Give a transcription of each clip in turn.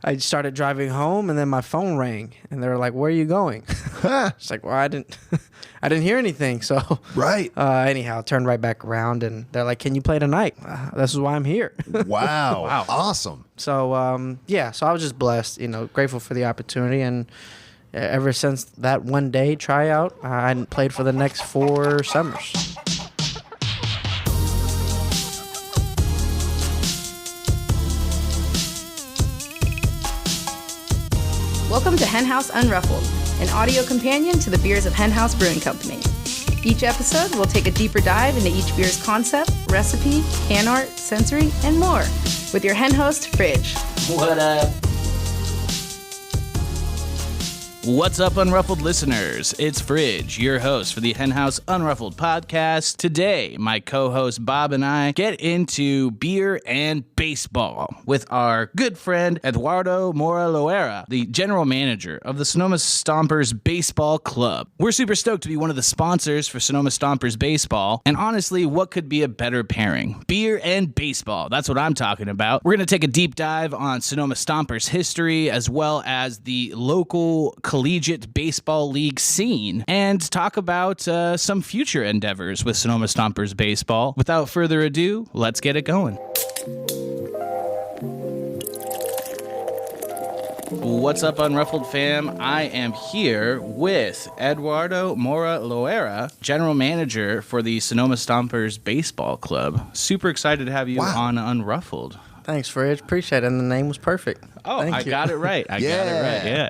I started driving home, and then my phone rang, and they were like, "Where are you going?" It's like, "Well, I didn't hear anything." So, Right. Anyhow, turned right back around, and they're like, "Can you play tonight?" This is why I'm here. Wow. Wow. Awesome. So, so I was just blessed, grateful for the opportunity, and ever since that one day tryout, I played for the next 4 summers. Welcome to Henhouse Unruffled, an audio companion to the beers of Henhouse Brewing Company. Each episode, we'll take a deeper dive into each beer's concept, recipe, can art, sensory, and more with your hen host, Fridge. What up? What's up, Unruffled listeners? It's Fridge, your host for the Henhouse Unruffled podcast. Today, my co-host Bob and I get into beer and baseball with our good friend Eduardo Mora Loera, the general manager of the Sonoma Stompers Baseball Club. We're super stoked to be one of the sponsors for Sonoma Stompers Baseball, and honestly, what could be a better pairing? Beer and baseball, that's what I'm talking about. We're going to take a deep dive on Sonoma Stompers history, as well as the local collegiate baseball league scene, and talk about some future endeavors with Sonoma Stompers baseball. Without further ado, let's get it going. What's up, Unruffled fam? I am here with Eduardo Mora Loera, general manager for the Sonoma Stompers Baseball Club. Super excited to have you on Unruffled. Thanks, Fridge. Appreciate it. And the name was perfect. Oh, Thank I you. got it right. I got it right. Yeah.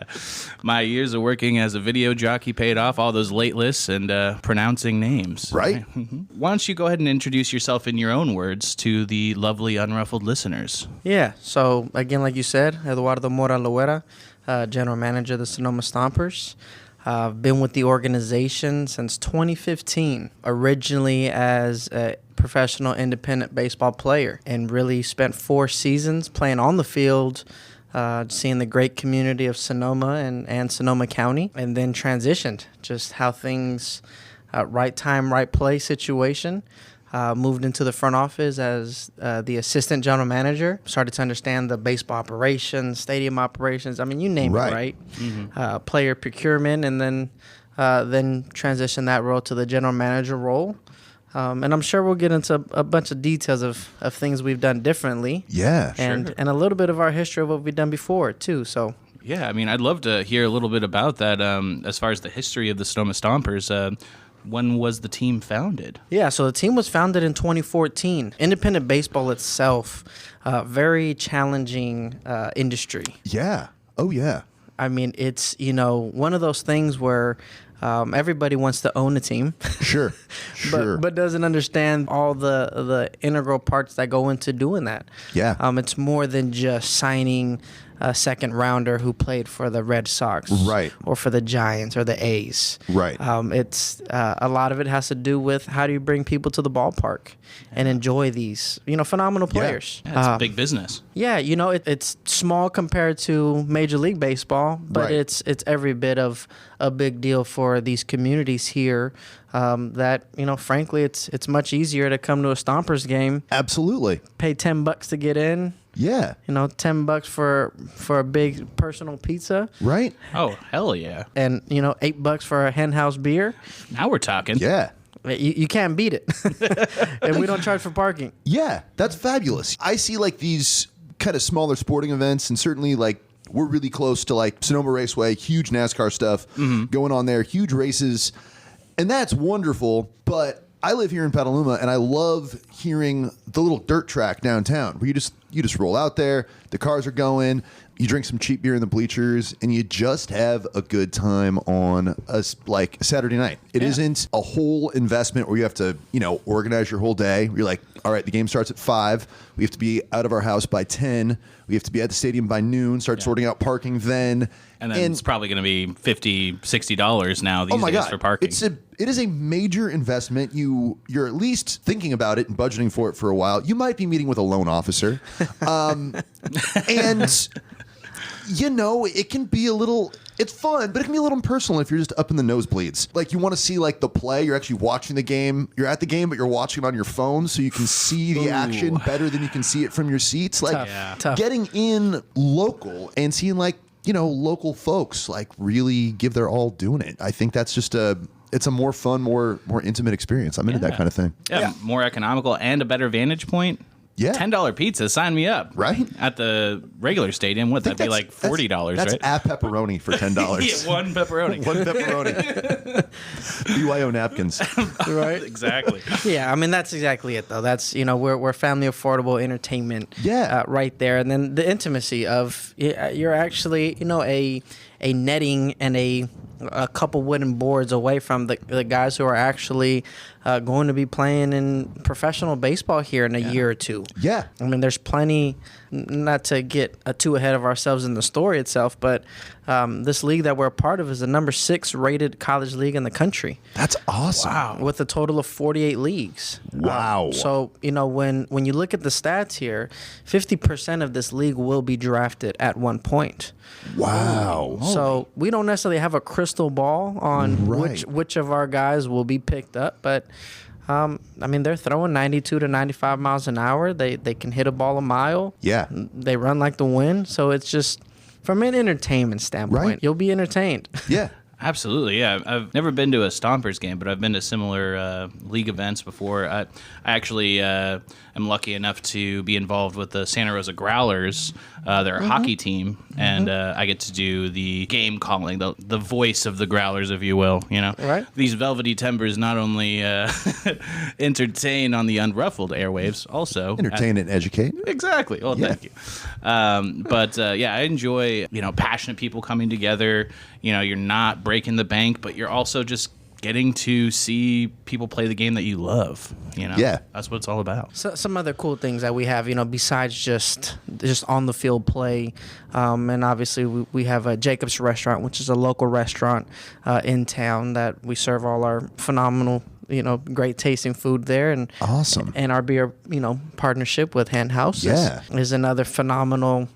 My years of working as a video jockey paid off, all those late lists and pronouncing names. Right. Why don't you go ahead and introduce yourself in your own words to the lovely Unruffled listeners? Yeah. So, again, like you said, Eduardo Mora Loera, general manager of the Sonoma Stompers. I've been with the organization since 2015, originally as a professional independent baseball player, and really spent 4 seasons playing on the field, seeing the great community of Sonoma and Sonoma County, and then transitioned, just how things, right time, right place situation. Moved into the front office as the assistant general manager, started to understand the baseball operations, stadium operations, I mean, you name it, right? Mm-hmm. Player procurement, and then transitioned that role to the general manager role. And I'm sure we'll get into a bunch of details of things we've done differently. Yeah, and, sure. And a little bit of our history of what we've done before, too, so... Yeah, I mean, I'd love to hear a little bit about that as far as the history of the Sonoma Stompers. When was the team founded? Yeah, so the team was founded in 2014. Independent baseball itself, very challenging industry. Yeah. Oh, yeah. I mean, it's, one of those things where everybody wants to own a team. Sure. Sure. but doesn't understand all the integral parts that go into doing that. Yeah. It's more than just signing a second rounder who played for the Red Sox, right, or for the Giants or the A's, right. It's a lot of it has to do with how do you bring people to the ballpark and enjoy these, phenomenal players. Yeah, it's big business. Yeah, it's small compared to Major League Baseball, but right. it's every bit of a big deal for these communities here. That frankly, it's much easier to come to a Stompers game. Absolutely. Pay $10 to get in. Yeah. $10 for a big personal pizza. Right. Oh, hell yeah. And, $8 for a hen house beer. Now we're talking. Yeah. You can't beat it. And we don't charge for parking. Yeah, that's fabulous. I see these kind of smaller sporting events, and certainly we're really close to Sonoma Raceway, huge NASCAR stuff going on there, huge races. And that's wonderful, but I live here in Petaluma, and I love hearing the little dirt track downtown where you just roll out there, the cars are going, you drink some cheap beer in the bleachers, and you just have a good time on a Saturday night. It isn't a whole investment where you have to, organize your whole day. You're like, all right, the game starts at 5. We have to be out of our house by 10. We have to be at the stadium by noon, start sorting out parking then. And then it's probably going to be $50, $60 now these days for parking. It is a major investment. You're at least thinking about it and budgeting for it for a while. You might be meeting with a loan officer. And, it can be a little It's fun, but it can be a little impersonal if you're just up in the nosebleeds. Like, you want to see like the play. You're actually watching the game. You're at the game, but you're watching it on your phone, so you can see the action better than you can see it from your seats. Like, Tough. getting in local and seeing like, local folks like really give their all doing it. I think that's just it's a more fun, more intimate experience. I'm into that kind of thing. Yeah, more economical and a better vantage point. Yeah. $10 pizza, sign me up. Right? At the regular stadium, I that'd think be like $40, that's right? at pepperoni for $10. Yeah, one pepperoni. One pepperoni. BYO napkins. Right. Exactly. Yeah, I mean that's exactly it though. That's we're family affordable entertainment. Yeah. Right there, and then the intimacy of you're actually a netting and a couple wooden boards away from the guys who are actually going to be playing in professional baseball here in a year or two. Yeah. I mean, there's plenty, not to get too ahead of ourselves in the story itself, but this league that we're a part of is the number 6 rated college league in the country. That's awesome. Wow. With a total of 48 leagues. Wow. So, when you look at the stats here, 50% of this league will be drafted at one point. Wow. So we don't necessarily have a crystal ball on Right. which of our guys will be picked up, but they're throwing 92 to 95 miles an hour. They can hit a ball a mile. Yeah. They run like the wind. So it's just from an entertainment standpoint, Right. you'll be entertained. Yeah. Absolutely, yeah. I've never been to a Stompers game, but I've been to similar league events before. I actually am lucky enough to be involved with the Santa Rosa Growlers, their hockey team, and I get to do the game calling, the voice of the Growlers, if you will. Right. These velvety timbers not only entertain on the unruffled airwaves, also Entertain and educate. Exactly. Well, thank you. But I enjoy, passionate people coming together. You're not breaking the bank, but you're also just getting to see people play the game that you love. Yeah. That's what it's all about. So, some other cool things that we have, besides just on the field play, and obviously we have a Jacob's Restaurant, which is a local restaurant in town that we serve all our phenomenal, great tasting food there, and Awesome. And our beer, partnership with Hen House is another phenomenal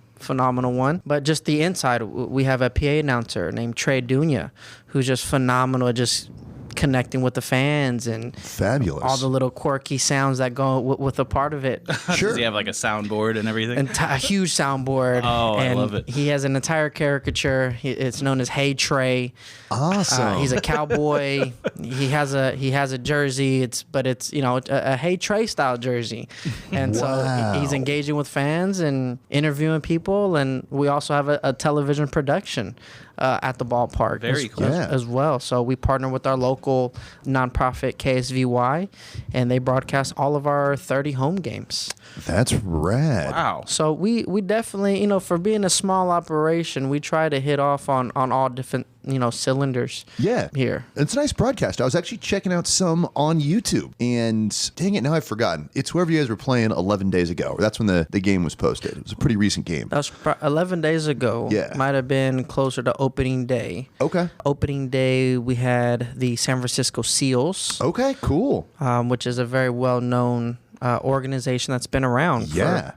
one. But just the inside, we have a PA announcer named Trey Dunya, who's just phenomenal, just connecting with the fans and Fabulous. all the little quirky sounds that go with a part of it. Sure. Does he have like a soundboard and everything? A huge soundboard. Oh, I and love it. He has an entire caricature. It's known as Hey Trey. Awesome. He's a cowboy. he has a jersey. It's a Hey Trey style jersey, and Wow. so he's engaging with fans and interviewing people. And we also have a television production at the ballpark. Very cool. as well. So we partner with our local nonprofit KSVY, and they broadcast all of our 30 home games. That's rad. Wow. So we definitely, for being a small operation, we try to hit off on all different, cylinders. Yeah. Here. It's a nice broadcast. I was actually checking out some on YouTube, and dang it, now I've forgotten. It's whoever you guys were playing 11 days ago. That's when the game was posted. It was a pretty recent game. That was 11 days ago. Yeah. Might have been closer to opening day. Okay. Opening day, we had the San Francisco Seals, Okay, cool. which is a very well-known organization that's been around. Yeah.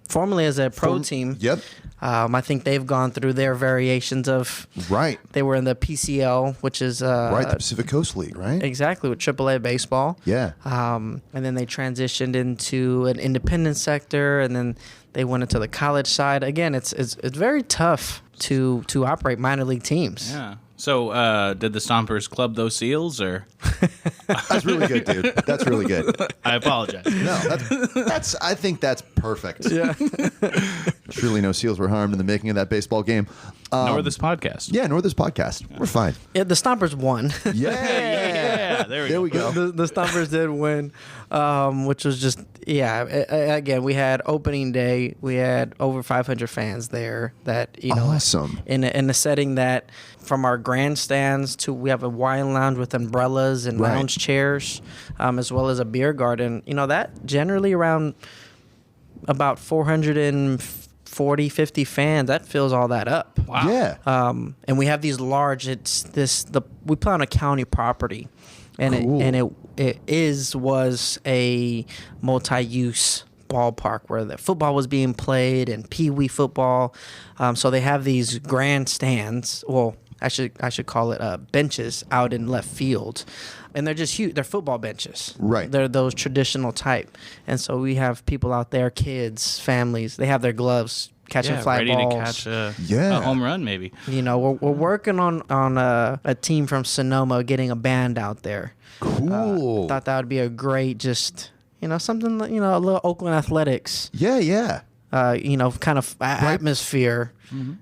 Formerly as a pro team. Yep. I think they've gone through their variations of. Right. They were in the PCL, which is Right, the Pacific Coast League, right? exactly with AAA baseball. Yeah. And then they transitioned into an independent sector, and then they went into the college side. Again, it's very tough to operate minor league teams. Yeah. So, did the Stompers club those seals, or? That's really good, dude. That's really good. I apologize. No, that's I think that's perfect. Yeah. Surely no seals were harmed in the making of that baseball game. Nor this podcast. Yeah, nor this podcast. We're fine. Yeah, the Stompers won. Yeah. There we go. the Stompers did win, which was just again, we had opening day. We had over 500 fans there. That Awesome. in a setting that, from our grandstands to, we have a wine lounge with umbrellas and Right. lounge chairs, as well as a beer garden. That generally around about 440, 50 fans. That fills all that up. Wow. Yeah. And we have these large. We play on a county property, and Cool. it was a multi-use ballpark where the football was being played and pee-wee football. So they have these grandstands. Well, I should call it benches out in left field, and they're just huge. They're football benches. Right. They're those traditional type, and so we have people out there, kids, families. They have their gloves catching fly ready balls. to catch a home run, maybe. You know, we're working on a team from Sonoma getting a band out there. Cool. Thought that would be a great, just something, a little Oakland Athletics. Yeah. Kind of atmosphere.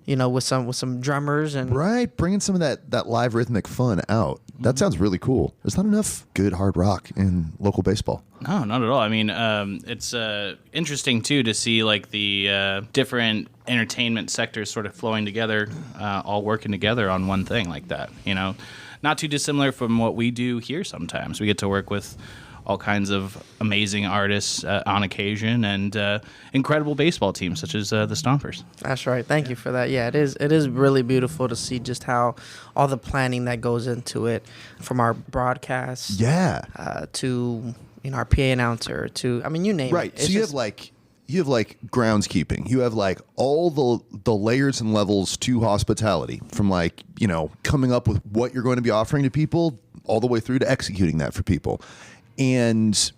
With some drummers and Right, bringing some of that live rhythmic fun out. That sounds really cool. There's not enough good hard rock in local baseball. No, not at all. I mean, it's interesting, too, to see, like, the different entertainment sectors sort of flowing together, all working together on one thing like that, Not too dissimilar from what we do here sometimes. We get to work with all kinds of amazing artists on occasion and incredible baseball teams such as the Stompers. That's right. Thank you for that. Yeah, it is really beautiful to see just how all the planning that goes into it, from our broadcasts to our PA announcer to, you name it. Right. So you have groundskeeping. You have like all the layers and levels to hospitality, from coming up with what you're going to be offering to people all the way through to executing that for people. And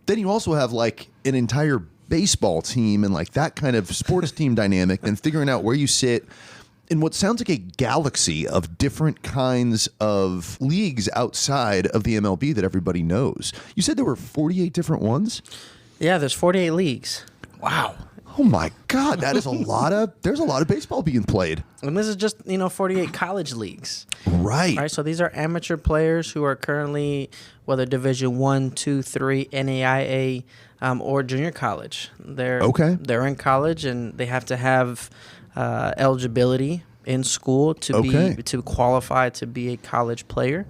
then you also have like an entire baseball team and like that kind of sports team dynamic, and figuring out where you sit in what sounds like a galaxy of different kinds of leagues outside of the MLB that everybody knows. You said there were 48 different ones? Yeah, there's 48 leagues. Wow. Oh my God, that is there's a lot of baseball being played. And this is just, 48 college leagues. Right. Right. So these are amateur players who are currently, whether Division 1, 2, 3, NAIA, or junior college. They're in college, and they have to have eligibility in school to qualify to be a college player.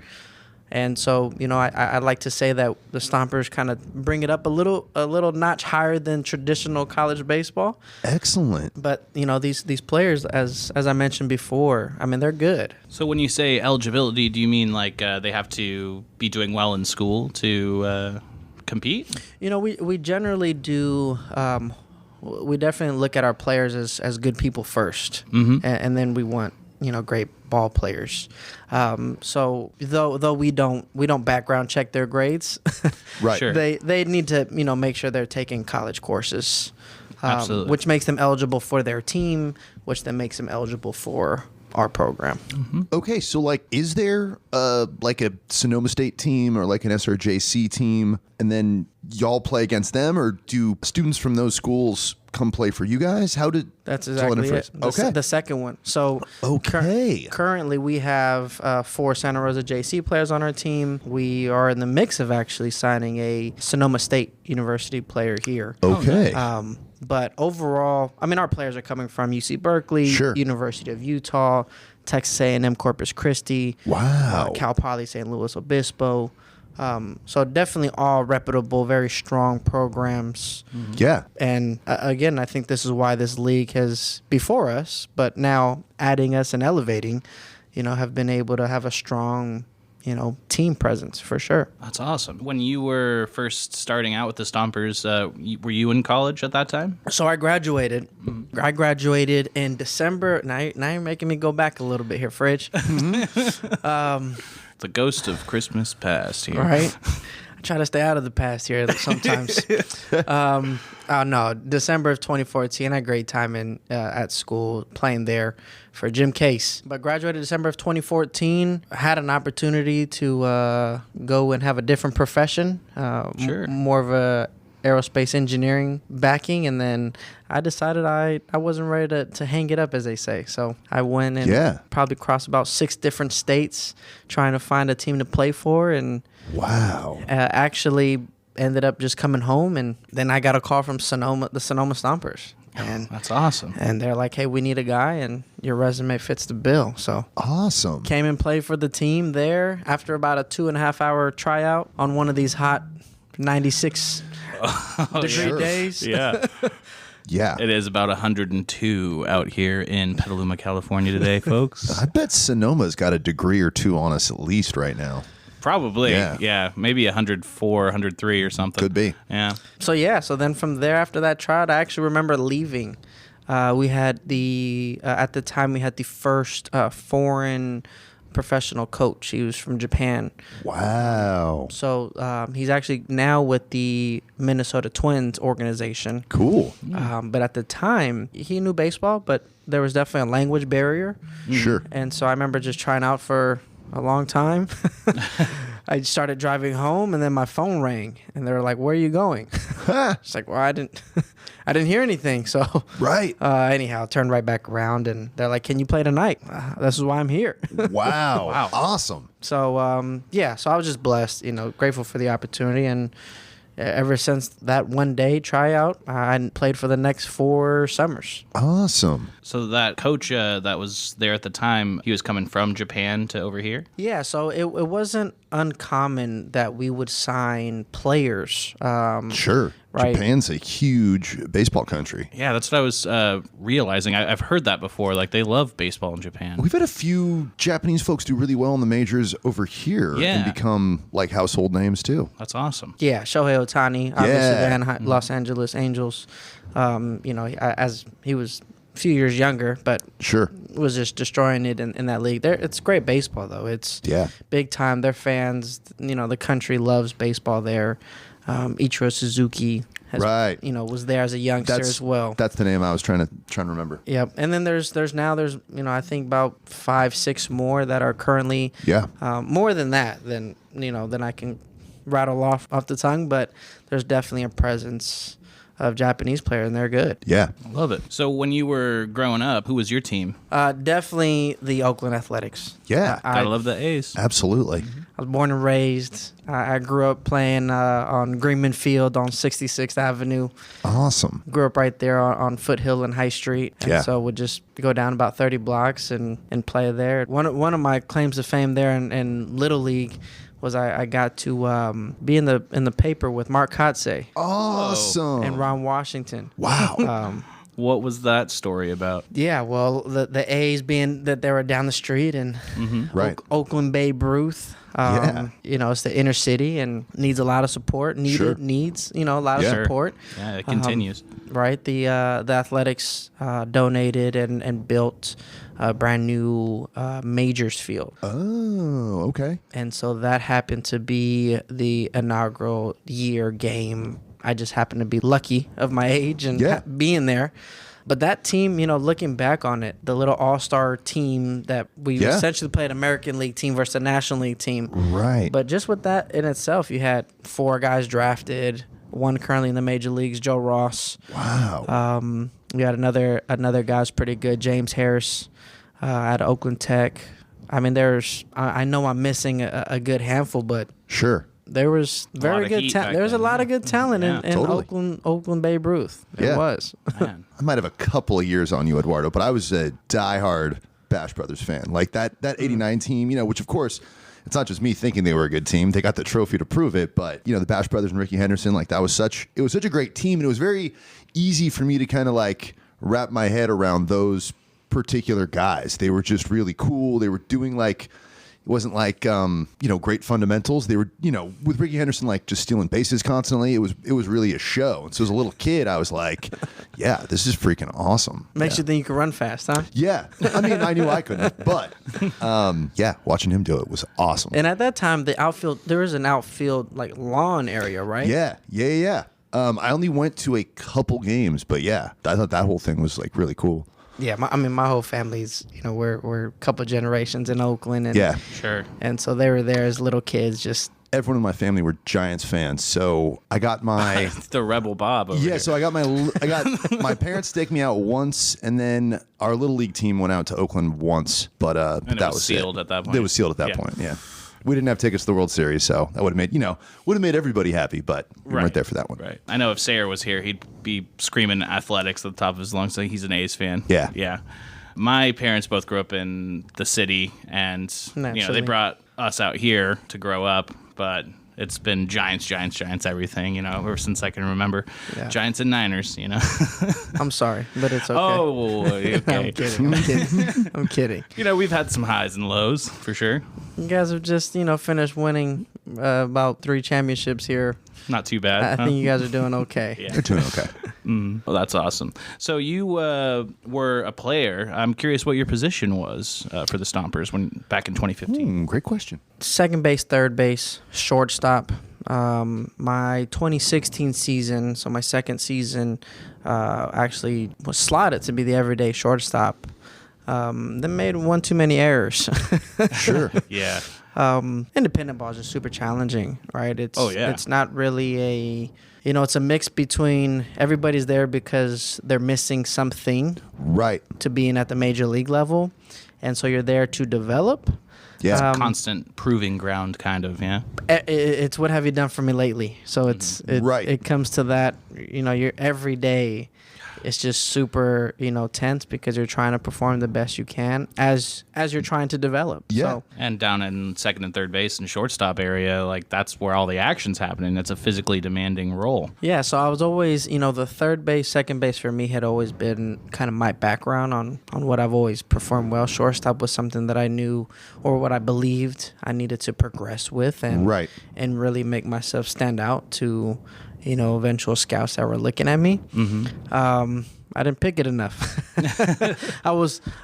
And so, I'd like to say that the Stompers kind of bring it up a little notch higher than traditional college baseball. Excellent. But, these players, as I mentioned before, they're good. So when you say eligibility, do you mean like they have to be doing well in school to compete? We generally do. We definitely look at our players as good people first, and then we want great ball players. So though we don't background check their grades, right? Sure. They need to make sure they're taking college courses, Absolutely. which makes them eligible for their team, which then makes them eligible for our program. Okay, so is there like a Sonoma State team or like an SRJC team, and then y'all play against them, or do students from those schools come play for you guys? That's exactly it. The second one. So currently we have 4 Santa Rosa JC players on our team. We are in the mix of actually signing a Sonoma State University player here. Okay. But overall, our players are coming from UC Berkeley, University of Utah, Texas A&M Corpus Christi, Cal Poly San Luis Obispo. So definitely all reputable, very strong programs. Yeah. And again, I think this is why this league has, before us, but now adding us and elevating, have been able to have a strong, team presence for sure. That's awesome. When you were first starting out with the Stompers, were you in college at that time? So I graduated. I graduated in December. Now you're making me go back a little bit here, Fridge. The ghost of Christmas past here. Right. I try to stay out of the past here sometimes. No, December of 2014, I had a great time at school playing there for Jim Case. But graduated December of 2014, had an opportunity to go and have a different profession, more of a aerospace engineering backing, and then I decided I wasn't ready to hang it up, as they say. So I went and probably crossed about 6 different states trying to find a team to play for, and actually ended up just coming home, and then I got a call from the Sonoma Stompers. And that's awesome. And they're like, hey, we need a guy, and your resume fits the bill. So awesome. Came and played for the team there after about a 2.5-hour tryout on one of these hot 96 degree days. Yeah. Yeah. It is about 102 out here in Petaluma, California today, folks. I bet Sonoma's got a degree or 2 on us at least right now. Probably. Yeah. Maybe 104, 103 or something. Could be. Yeah. So then from there, after that tryout, I actually remember leaving We had at the time we had the first foreign professional coach. He was from Japan. Wow. So he's actually now with the Minnesota Twins organization. Cool. But at the time, he knew baseball, but there was definitely a language barrier. Sure. And so I remember just trying out for a long time. I started driving home, and then my phone rang, and they were like, "Where are you going?" It's like, "Well, I didn't hear anything." So, Right. anyhow, turned right back around, and they're like, "Can you play tonight?" This is why I'm here. Wow. Wow. Awesome. So, so I was just blessed, grateful for the opportunity, and ever since that one day tryout, I played for the next 4 summers. Awesome. So that coach that was there at the time, he was coming from Japan to over here? Yeah, so it wasn't uncommon that we would sign players. Sure. Right. Japan's a huge baseball country. Yeah, that's what I was realizing. I've heard that before. Like, they love baseball in Japan. We've had a few Japanese folks do really well in the majors over here and Yeah. become like household names too. That's awesome. Yeah, Shohei Ohtani, obviously Yeah. the Los Angeles Angels. As he was a few years younger, but Sure. was just destroying it in that league. It's great baseball, though. It's Yeah. big time. Their fans, the country loves baseball there. Ichiro Suzuki Right. was there as a youngster as well. That's the name I was trying to remember. Yep. And then there's I think about 5-6 more that are currently Yeah. more than that than I can rattle off the tongue, but there's definitely a presence of Japanese players, and they're good. Yeah. I love it. So when you were growing up, who was your team? Definitely the Oakland Athletics. Yeah. I Gotta love the A's. Absolutely. was born and raised. I grew up playing on Greenman Field on 66th Avenue. Awesome. Grew up right there on Foothill and High Street. And Yeah. so would just go down about 30 blocks and play there. One of my claims to fame there in Little League was I got to be in the paper with Mark Kotze Awesome. and Ron Washington. Wow. What was that story about? Yeah, well, the A's being that they were down the street and Right. Oakland Babe Ruth. Yeah. It's the inner city and needs a lot of support. Sure. Needs a lot Yeah. of support. Yeah, it continues. Right. The Athletics donated and built a brand new Majors field. Oh, okay. And so that happened to be the inaugural year game. I just happened to be lucky of my age and Yeah. being there. But that team, looking back on it, the little all-star team that we Yeah. essentially played American League team versus a National League team. Right. But just with that in itself, you had 4 guys drafted, one currently in the major leagues, Joe Ross. Wow. We had another guy's pretty good, James Harris, at Oakland Tech. I mean, I know I'm missing a good handful, but Sure. there was lot very of good heat talent. back There was a then, lot yeah. of good talent Yeah, in totally. Oakland Babe Ruth. Yeah. It was. Man. I might have a couple of years on you, Eduardo, but I was a diehard Bash Brothers fan. Like that 89 team, which of course, it's not just me thinking they were a good team. They got the trophy to prove it, but the Bash Brothers and Ricky Henderson, like it was such a great team, and it was very easy for me to kind of like wrap my head around those particular guys. They were just really cool. They were doing it wasn't like great fundamentals. They were with Ricky Henderson like just stealing bases constantly. It was really a show. And so as a little kid, I was like, yeah, this is freaking awesome. Makes you think you can run fast, huh? Yeah, I mean, I knew I couldn't, but watching him do it was awesome. And at that time, there was an outfield like lawn area, right? Yeah. I only went to a couple games, but yeah, I thought that whole thing was like really cool. Yeah, my whole family's, we're a couple generations in Oakland. And, Yeah, Sure. And so they were there as little kids, just everyone in my family were Giants fans, so I got my It's the Rebel Bob over here. so I got my parents staked me out once, and then our little league team went out to Oakland once, but it that was was sealed it. at that point. It was sealed at that Yeah. point. Yeah, we didn't have tickets to the World Series, so that would have made everybody happy, but we weren't there for that one. Right. I know if Sayer was here, he'd be screaming Athletics at the top of his lungs. So he's an A's fan. Yeah. Yeah. My parents both grew up in the city, and they Naturally. brought us out here to grow up, but it's been Giants, everything, ever since I can remember. Yeah. Giants and Niners, I'm sorry, but it's okay. Oh, okay. I'm kidding. I'm kidding. We've had some highs and lows, for sure. You guys have just, finished winning about 3 championships here. Not too bad. I think you guys are doing okay. Yeah. They're doing okay. Well, that's awesome. So you were a player. I'm curious what your position was for the Stompers back in 2015. Great question. Second base, third base, shortstop. My 2016 season, so my second season, actually was slotted to be the everyday shortstop. Then made one too many errors. Sure. Yeah. Independent balls are super challenging, right? It's not really it's a mix between everybody's there because they're missing something Right. to being at the major league level, and so you're there to develop. Yeah. Constant proving ground, kind of. Yeah. It's what have you done for me lately? So Right. It comes to that. You're every day. It's just super, tense because you're trying to perform the best you can as you're trying to develop. Yeah. So, And down in second and third base and shortstop area, like that's where all the action's happening. That's a physically demanding role. yeah, so I was always, the third base, second base for me had always been kind of my background on what I've always performed well. Shortstop was something that I knew or what I believed I needed to progress with and Right. and really make myself stand out to, eventual scouts that were looking at me. Mm-hmm. I didn't pick it enough.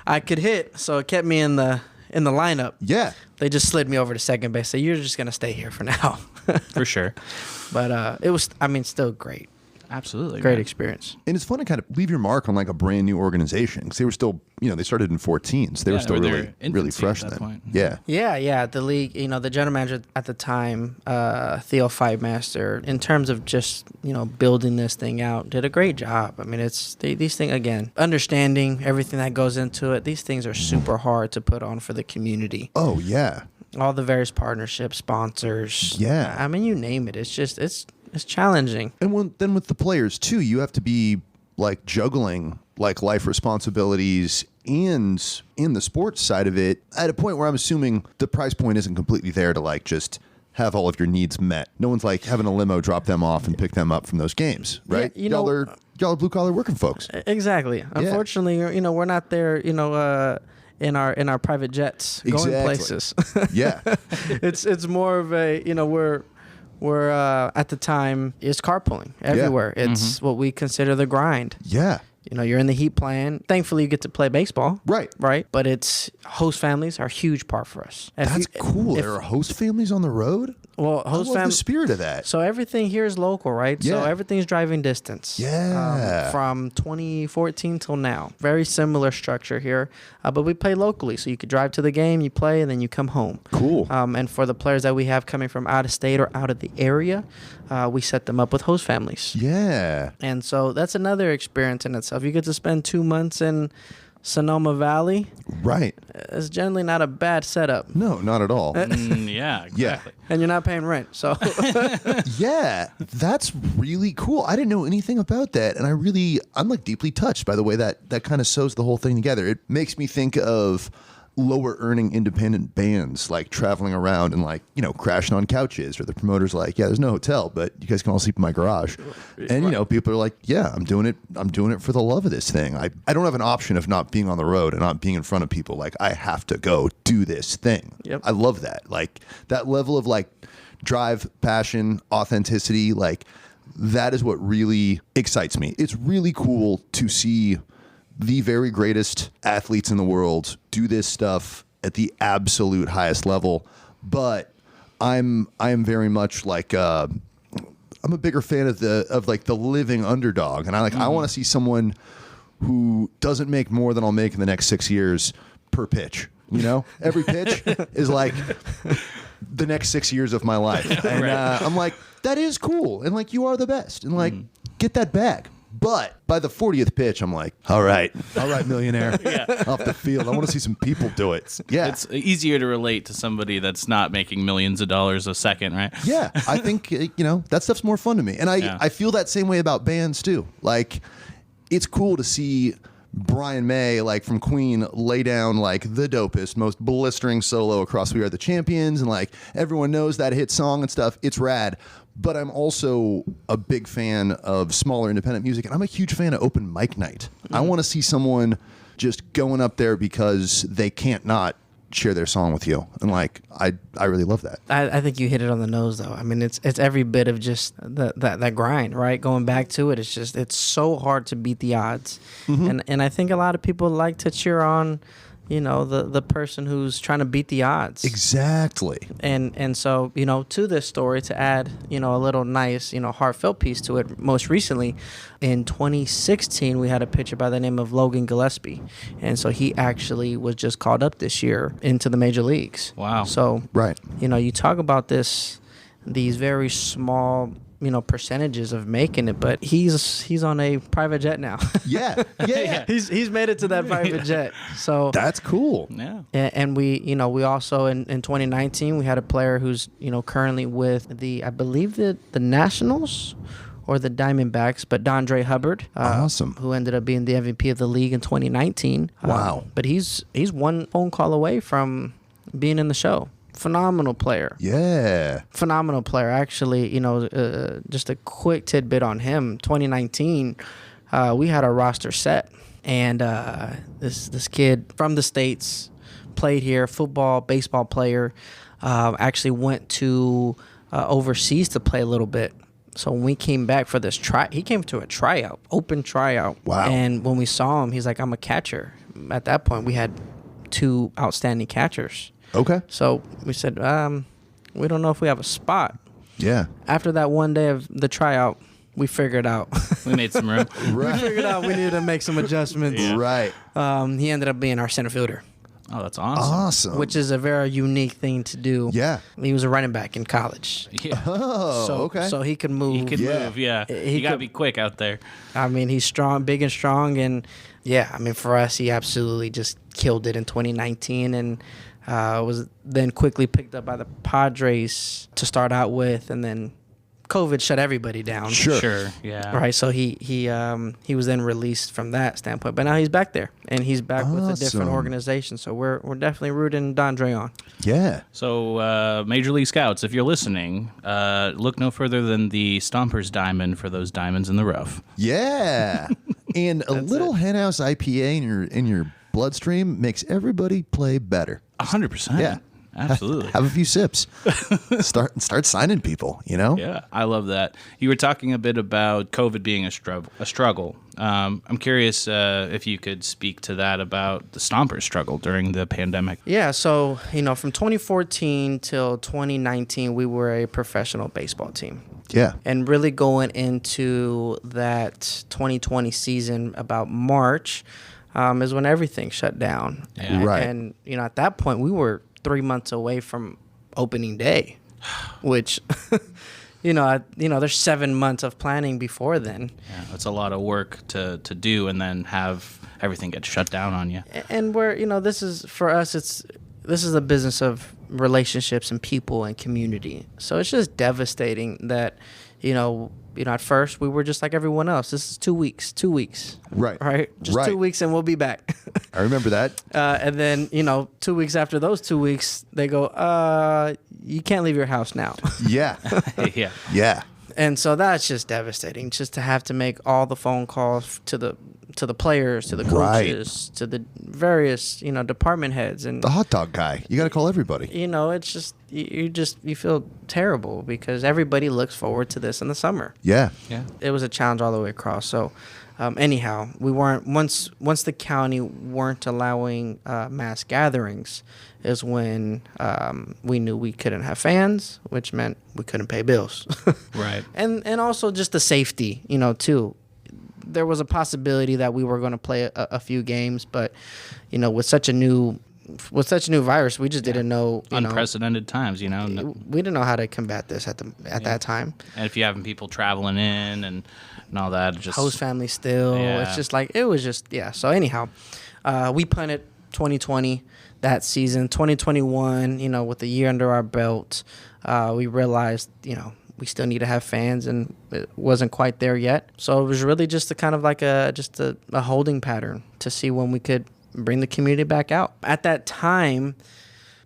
I could hit, so it kept me in the lineup. Yeah. They just slid me over to second base. So you're just gonna stay here for now. For sure. But it was, still great. Absolutely. Great man. experience. And it's fun to kind of leave your mark on like a brand new organization because they were still, they started in 14, so they were still they were really, their really infancy fresh at that then. point. Yeah. Yeah. The league, the general manager at the time, Theo Fightmaster, in terms of just, building this thing out, did a great job. I mean, these things, again, understanding everything that goes into it, these things are super hard to put on for the community. Oh, yeah. All the various partnerships, sponsors. Yeah. I mean, you name it. It's just, it's challenging. And then with the players too, you have to be like juggling like life responsibilities and in the sports side of it at a point where I'm assuming the price point isn't completely there to like just have all of your needs met. No one's like having a limo drop them off and pick them up from those games, right? Yeah, y'all are blue collar working folks. Exactly. Unfortunately, we're not there, in our private jets going Exactly. places. Yeah. It's more of a, we're at the time is carpooling everywhere. It's what we consider the grind. Yeah. You're in the heat plan. Thankfully, you get to play baseball. Right. Right. But it's host families are a huge part for us. That's cool. There are host families on the road. Well, I host love the families. spirit of that. So everything here is local, right? So Yeah. everything's driving distance. Yeah. From 2014 till now. Very similar structure here. But we play locally. So you could drive to the game, you play, and then you come home. Cool. And for the players that we have coming from out of state or out of the area, we set them up with host families. Yeah. And so that's another experience in itself. You get to spend 2 months in Sonoma Valley. Right. It's generally not a bad setup. No, not at all. Yeah, exactly. And you're not paying rent. So Yeah, that's really cool. I didn't know anything about that, and I'm like deeply touched by the way that kind of sews the whole thing together. It makes me think of lower earning independent bands like traveling around and like, crashing on couches, or the promoter's like, yeah, there's no hotel, but you guys can all sleep in my garage. And people are like, yeah, I'm doing it for the love of this thing. I don't have an option of not being on the road and not being in front of people. Like, I have to go do this thing. Yep. I love that. Like that level of like drive, passion, authenticity, like that is what really excites me. It's really cool to see the very greatest athletes in the world do this stuff at the absolute highest level. But I am very much like I'm a bigger fan of the living underdog, and I want to see someone who doesn't make more than I'll make in the next 6 years per pitch. Every pitch is like the next 6 years of my life, and I'm like, that is cool, and like you are the best, and like get that bag. But by the 40th pitch, I'm like, all right, millionaire, off the field. I want to see some people do it. Yeah. It's easier to relate to somebody that's not making millions of dollars a second, right? Yeah. I think, that stuff's more fun to me. And I feel that same way about bands too. Like, it's cool to see Brian May, like from Queen, lay down like the dopest, most blistering solo across We Are the Champions. And like everyone knows that hit song and stuff. It's rad. But I'm also a big fan of smaller independent music, and I'm a huge fan of open mic night. I want to see someone just going up there because they can't not share their song with you. And like, I really love that. I think you hit it on the nose, though. I mean, it's every bit of just that grind, right? Going back to it, it's so hard to beat the odds, and I think a lot of people like to cheer on, the person who's trying to beat the odds. Exactly. And so, to this story, to add, a little nice, heartfelt piece to it, most recently, in 2016, we had a pitcher by the name of Logan Gillespie. And so he actually was just called up this year into the major leagues. Wow. So, Right. you talk about these very small, percentages of making it, but he's on a private jet now. Yeah. Yeah. He's made it to that private jet. So That's cool. Yeah. and we also in 2019 we had a player who's currently with I believe the Nationals or the Diamondbacks, but Dondre Hubbard, Awesome. who ended up being the MVP of the league in 2019. Wow. But he's one phone call away from being in the show. Phenomenal player. Yeah. Phenomenal player. Actually, just a quick tidbit on him. 2019, we had our roster set, and this kid from the States played here, football, baseball player, actually went to overseas to play a little bit. So when we came back for this he came to a tryout, open tryout. Wow. And when we saw him, he's like, I'm a catcher. At that point, we had 2 outstanding catchers. Okay. So we said, we don't know if we have a spot. Yeah. After that one day of the tryout, we figured out. We made some room. We figured out we needed to make some adjustments. Right. He ended up being our center fielder, Oh, that's awesome. Awesome. which is a very unique thing to do. Yeah. He was a running back in college. Yeah. Oh, So, okay. So he could move. He could Yeah. move, yeah. He You got to could- be quick out there. I mean, he's strong, big and strong. And yeah, I mean, for us, he absolutely just killed it in 2019 and was then quickly picked up by the Padres to start out with. And then COVID shut everybody down. Sure. Yeah. Right, so he was then released from that standpoint, but now he's back there, and he's back with a different Awesome. organization. So we're definitely rooting Dondre on. Yeah. So, Major League Scouts, if you're listening, look no further than the Stompers Diamond for those diamonds in the rough. Yeah. And a little henhouse IPA in your bloodstream makes everybody play better. 100%. Yeah. Absolutely. Have a few sips. Start signing people, Yeah, I love that. You were talking a bit about COVID being a struggle. I'm curious if you could speak to that about the Stompers struggle during the pandemic. Yeah, so from 2014 till 2019, we were a professional baseball team. Yeah. And really going into that 2020 season about March is when everything shut down. Yeah. Right. And at that point, we were 3 months away from opening day, which, there's 7 months of planning before then. Yeah, that's a lot of work to do and then have everything get shut down on you. And this is, for us, this is a business of relationships and people and community. So it's just devastating that, at first we were just like everyone else. This is 2 weeks. Right. Just Right. 2 weeks and we'll be back. I remember that. And then, 2 weeks after those 2 weeks, they go, you can't leave your house now. Yeah. Yeah. Yeah. And so that's just devastating, just to have to make all the phone calls to the players, to the Right. coaches, to the various, department heads. And The hot dog guy. You got to call everybody. it's just you feel terrible because everybody looks forward to this in the summer. Yeah. Yeah. It was a challenge all the way across. So anyhow, we weren't once the county weren't allowing mass gatherings is when we knew we couldn't have fans, which meant we couldn't pay bills. Right. And also just the safety, too. There was a possibility that we were going to play a few games, but with such a new virus, we just didn't know. Unprecedented times, No- We didn't know how to combat this at that time. And if you're having people traveling in and all that, just Host family still. Yeah. It's just like it was just yeah. So anyhow, we punted 2020 that season. 2021, with the year under our belt, we realized we still need to have fans, and it wasn't quite there yet. So it was really just a kind of like a holding pattern to see when we could bring the community back out. At that time,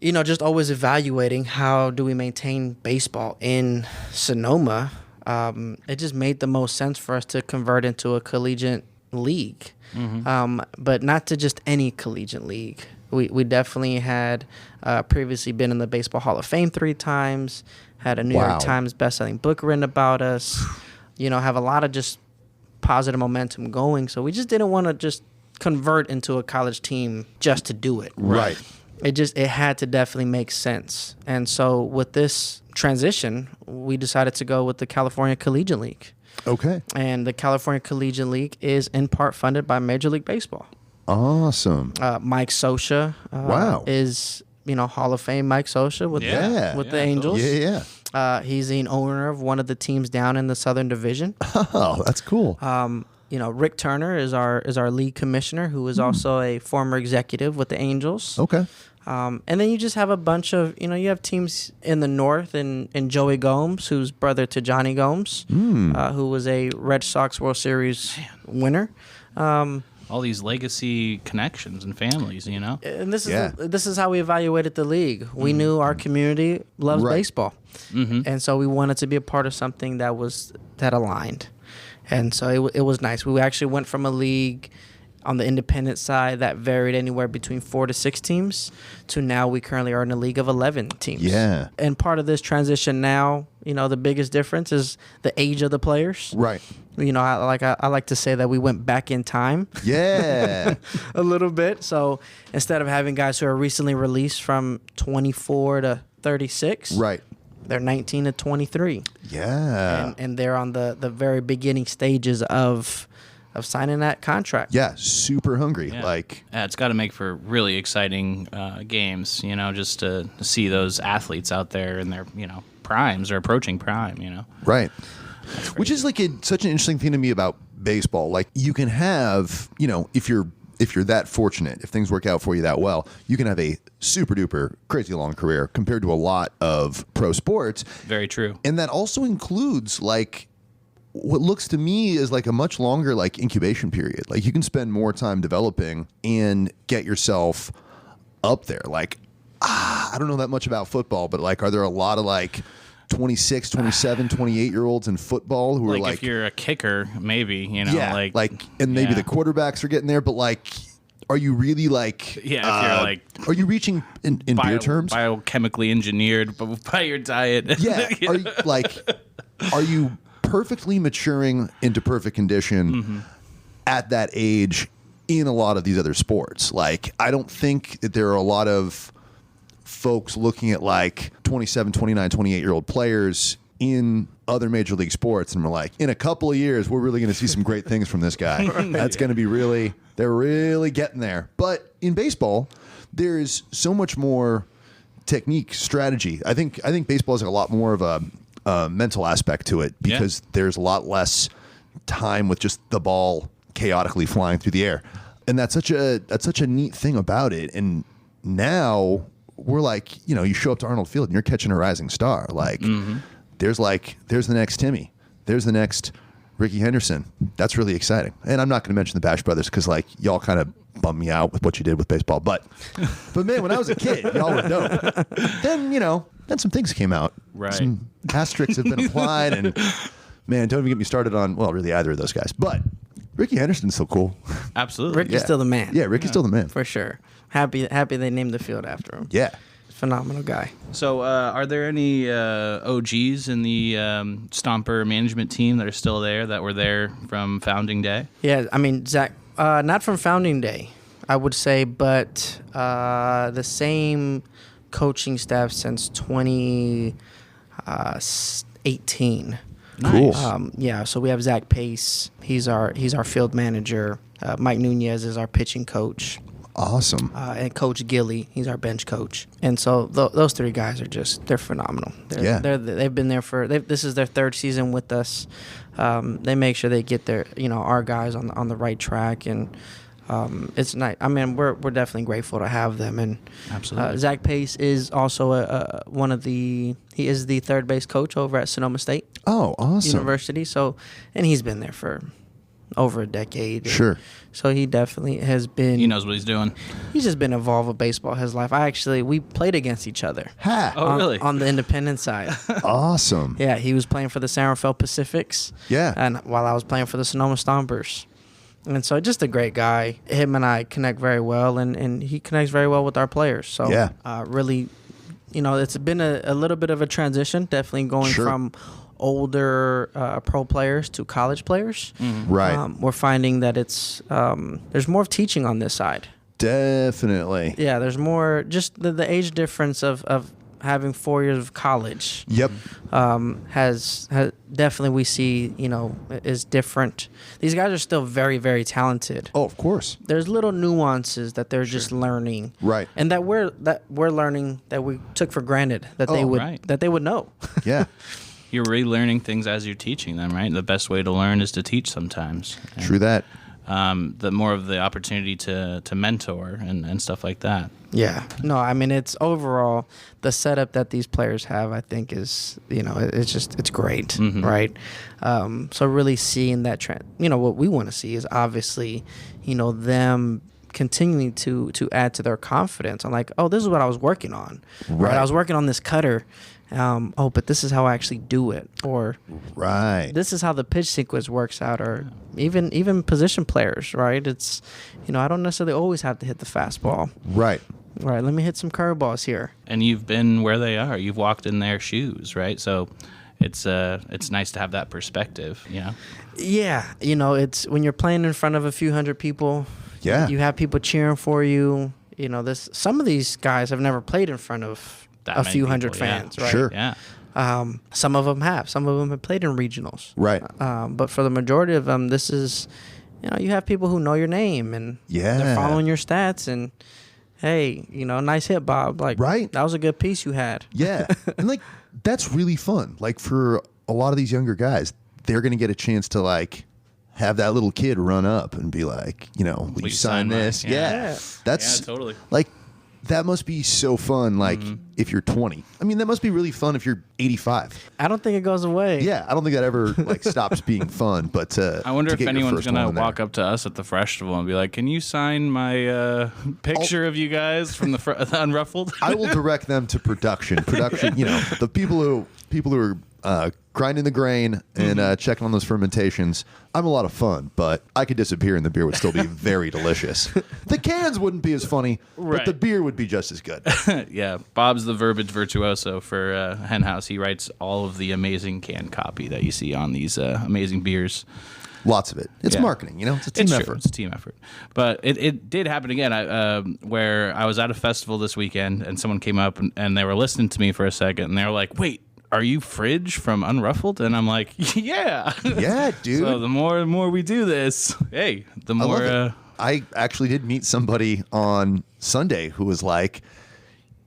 just always evaluating how do we maintain baseball in Sonoma. It just made the most sense for us to convert into a collegiate league, but not to just any collegiate league. We definitely had previously been in the Baseball Hall of Fame 3 times, had a New Wow. York Times bestselling book written about us, have a lot of just positive momentum going. So we just didn't want to just convert into a college team just to do it. Right. It had to definitely make sense. And so with this transition, we decided to go with the California Collegiate League. Okay. And the California Collegiate League is in part funded by Major League Baseball. Awesome. Mike Scioscia Wow. is, Hall of Fame Mike Scioscia with Yeah. the Angels. Yeah, yeah. He's the owner of one of the teams down in the Southern Division. Oh, that's cool. Rick Turner is our league commissioner, who is also a former executive with the Angels. Okay. And then you just have a bunch of, you have teams in the north and Joey Gomes, who's brother to Johnny Gomes, who was a Red Sox World Series winner. All these legacy connections and families, And this is Yeah. this is how we evaluated the league. We knew our community loves Right. baseball, and so we wanted to be a part of something that aligned. And so it was nice. We actually went from a league on the independent side that varied anywhere between 4 to 6 teams to now we currently are in a league of 11 teams. Yeah. And part of this transition now, the biggest difference is the age of the players. Right. I like to say that we went back in time Yeah. a little bit. So instead of having guys who are recently released from 24 to 36, Right. they're 19 to 23. Yeah. And they're on the very beginning stages of signing that contract. Yeah. Super hungry. Yeah. Like, Yeah, it's got to make for really exciting games, just to see those athletes out there in their, primes or approaching prime, right. Which is like such an interesting thing to me about baseball. Like, you can have, if you're that fortunate, if things work out for you that well, you can have a super duper crazy long career compared to a lot of pro sports. Very true. And that also includes like what looks to me is like a much longer like incubation period. Like, you can spend more time developing and get yourself up there. Like, I don't know that much about football, but like, are there a lot of like 26, 27, 28-year-olds in football who are like, if you're a kicker, maybe, yeah, and maybe the quarterbacks are getting there, but like, are you really like, if you're like, are you reaching in beer terms? biochemically engineered by your diet. Yeah. Are you perfectly maturing into perfect condition at that age in a lot of these other sports? Like, I don't think that there are a lot of folks looking at like 27, 29, 28-year-old players in other major league sports and we're like, in a couple of years, we're really going to see some great things from this guy. That's going to be they're really getting there. But in baseball, there's so much more technique, strategy. I think baseball has a lot more of a mental aspect to it because there's a lot less time with just the ball chaotically flying through the air. And that's such a neat thing about it. And now we're like, you show up to Arnold Field and you're catching a rising star. Like, there's the next Timmy. There's the next Ricky Henderson. That's really exciting. And I'm not going to mention the Bash Brothers because like y'all kind of bummed me out with what you did with baseball. But man, when I was a kid, y'all were dope. Then some things came out. Right. Some asterisks have been applied. And man, don't even get me started on, well, really either of those guys. But Ricky Henderson's so cool. Absolutely. Ricky's still the man. Yeah, Ricky's still the man. For sure. Happy they named the field after him. Yeah. Phenomenal guy. So, are there any OGs in the Stomper management team that are still there that were there from founding day? Yeah, I mean, Zach, not from founding day, I would say, but the same coaching staff since 2018. Cool. Yeah, so we have Zach Pace. He's our field manager. Mike Nunez is our pitching coach. Awesome. And Coach Gilly, he's our bench coach. And so those 3 guys are they're phenomenal. They've been there this is their 3rd season with us. They make sure they get our guys on the right track, and it's nice. I mean, we're definitely grateful to have them. And Absolutely. Zach Pace is also he is the third base coach over at Sonoma State Oh, awesome. University. So, and he's been there for over a decade. Sure. So he definitely has been. He knows what he's doing. He's just been involved with baseball his life. We played against each other. Ha. Oh, really? On the independent side. Awesome. Yeah, he was playing for the San Rafael Pacifics. Yeah. And while I was playing for the Sonoma Stompers. And so just a great guy. Him and I connect very well, and he connects very well with our players. So Yeah. really, it's been a little bit of a transition, definitely going Sure. from older pro players to college players. Right. We're finding that it's there's more of teaching on this side. Definitely. Yeah, there's more, just the age difference of having 4 years of college Yep. has definitely, we see, is different. These guys are still very, very talented. Oh, of course. There's little nuances that they're just learning. Right. And that we're learning that we took for granted that they Oh, would right. that they would know. Yeah. You're relearning things as you're teaching them, right? The best way to learn is to teach sometimes. And, True that. the more of the opportunity to mentor and stuff like that. Yeah. No, I mean, it's overall the setup that these players have, I think is, it's great, right? So really seeing that trend, what we want to see is obviously, them continuing to add to their confidence. I'm like, oh, this is what I was working on. Right. I was working on this cutter. But this is how I actually do it. Or Right. this is how the pitch sequence works out, or even position players, right? It's, I don't necessarily always have to hit the fastball. Right. Right, let me hit some curveballs here. And you've been where they are. You've walked in their shoes, right? So it's nice to have that perspective, Yeah, it's when you're playing in front of a few hundred people. Yeah. You have people cheering for you. Some of these guys have never played in front of That a many few people, hundred yeah. fans, right? Sure. Yeah. Some of them have. Some of them have played in regionals. Right. But for the majority of them, this is, you have people who know your name and Yeah. they're following your stats and, hey, nice hit, Bob. Like, Right. that was a good piece you had. Yeah. And like that's really fun. Like for a lot of these younger guys, they're going to get a chance to like have that little kid run up and be like, will you sign this? mine? Yeah. That's Yeah, totally. like that must be so fun. Like if you're 20, I mean, that must be really fun if you're 85. I don't think it goes away. Yeah. I don't think that ever like stops being fun, but I wonder if anyone's going to walk up to us at the festival and be like, can you sign my picture of you guys from the Unruffled? I will direct them to production. The people who are grinding the grain and checking on those fermentations. I'm a lot of fun, but I could disappear and the beer would still be very delicious. The cans wouldn't be as funny, but Right. the beer would be just as good. Yeah, Bob's the verbiage virtuoso for Hen House. He writes all of the amazing can copy that you see on these amazing beers. Lots of it. It's Yeah. marketing, it's a team It's true. effort. It's a team effort. But it did happen again, where I was at a festival this weekend and someone came up and they were listening to me for a second and they were like, wait, are you Fridge from Unruffled? And I'm like, yeah. Yeah, dude. So the more we do this, hey, the I love more... it. I actually did meet somebody on Sunday who was like,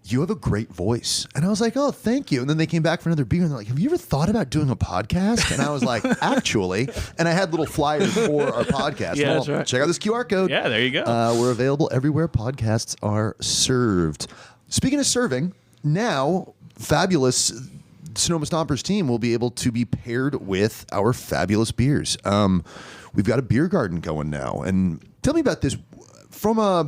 you have a great voice. And I was like, oh, thank you. And then they came back for another beer and they're like, have you ever thought about doing a podcast? And I was like, actually. And I had little flyers for our podcast. Yeah, Well, that's right. Check out this QR code. Yeah, there you go. We're available everywhere podcasts are served. Speaking of serving, now fabulous Sonoma Stompers team will be able to be paired with our fabulous beers. We've got a beer garden going now. And tell me about this from a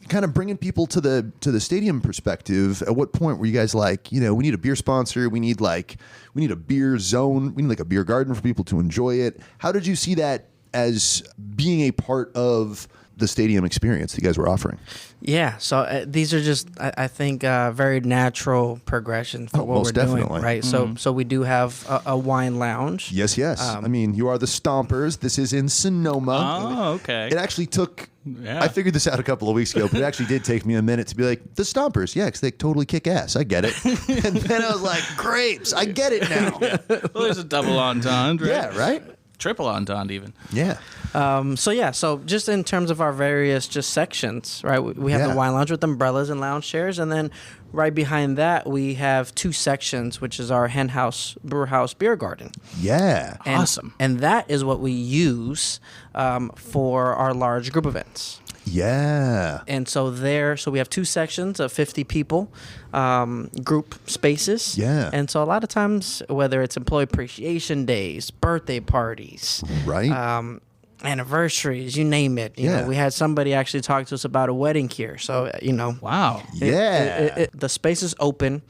kind of bringing people to the stadium perspective. At what point were you guys like, we need a beer sponsor, we need a beer zone, we need like a beer garden for people to enjoy it. How did you see that as being a part of the stadium experience that you guys were offering? Yeah, so these are just, I think, very natural progression for what most we're doing, definitely. right? So we do have a wine lounge. Yes. I mean, you are the Stompers. This is in Sonoma. Oh, okay. It actually took, Yeah. I figured this out a couple of weeks ago, but it actually did take me a minute to be like, the Stompers. Yeah, because they totally kick ass. I get it. And then I was like, grapes. I get it now. Well, there's a double entendre, right? Yeah, right? Triple entendre, even. Yeah. So just in terms of our various just sections, right? We have Yeah. the wine lounge with umbrellas and lounge chairs, and then right behind that we have two sections, which is our Hen House Brew House Beer Garden. Yeah. And, Awesome. And that is what we use for our large group events. Yeah. And so we have two sections of 50 people, group spaces. Yeah. And so a lot of times, whether it's employee appreciation days, birthday parties, Right. anniversaries, you name it. You Yeah. know, we had somebody actually talk to us about a wedding here. So, Wow. yeah. the space is open.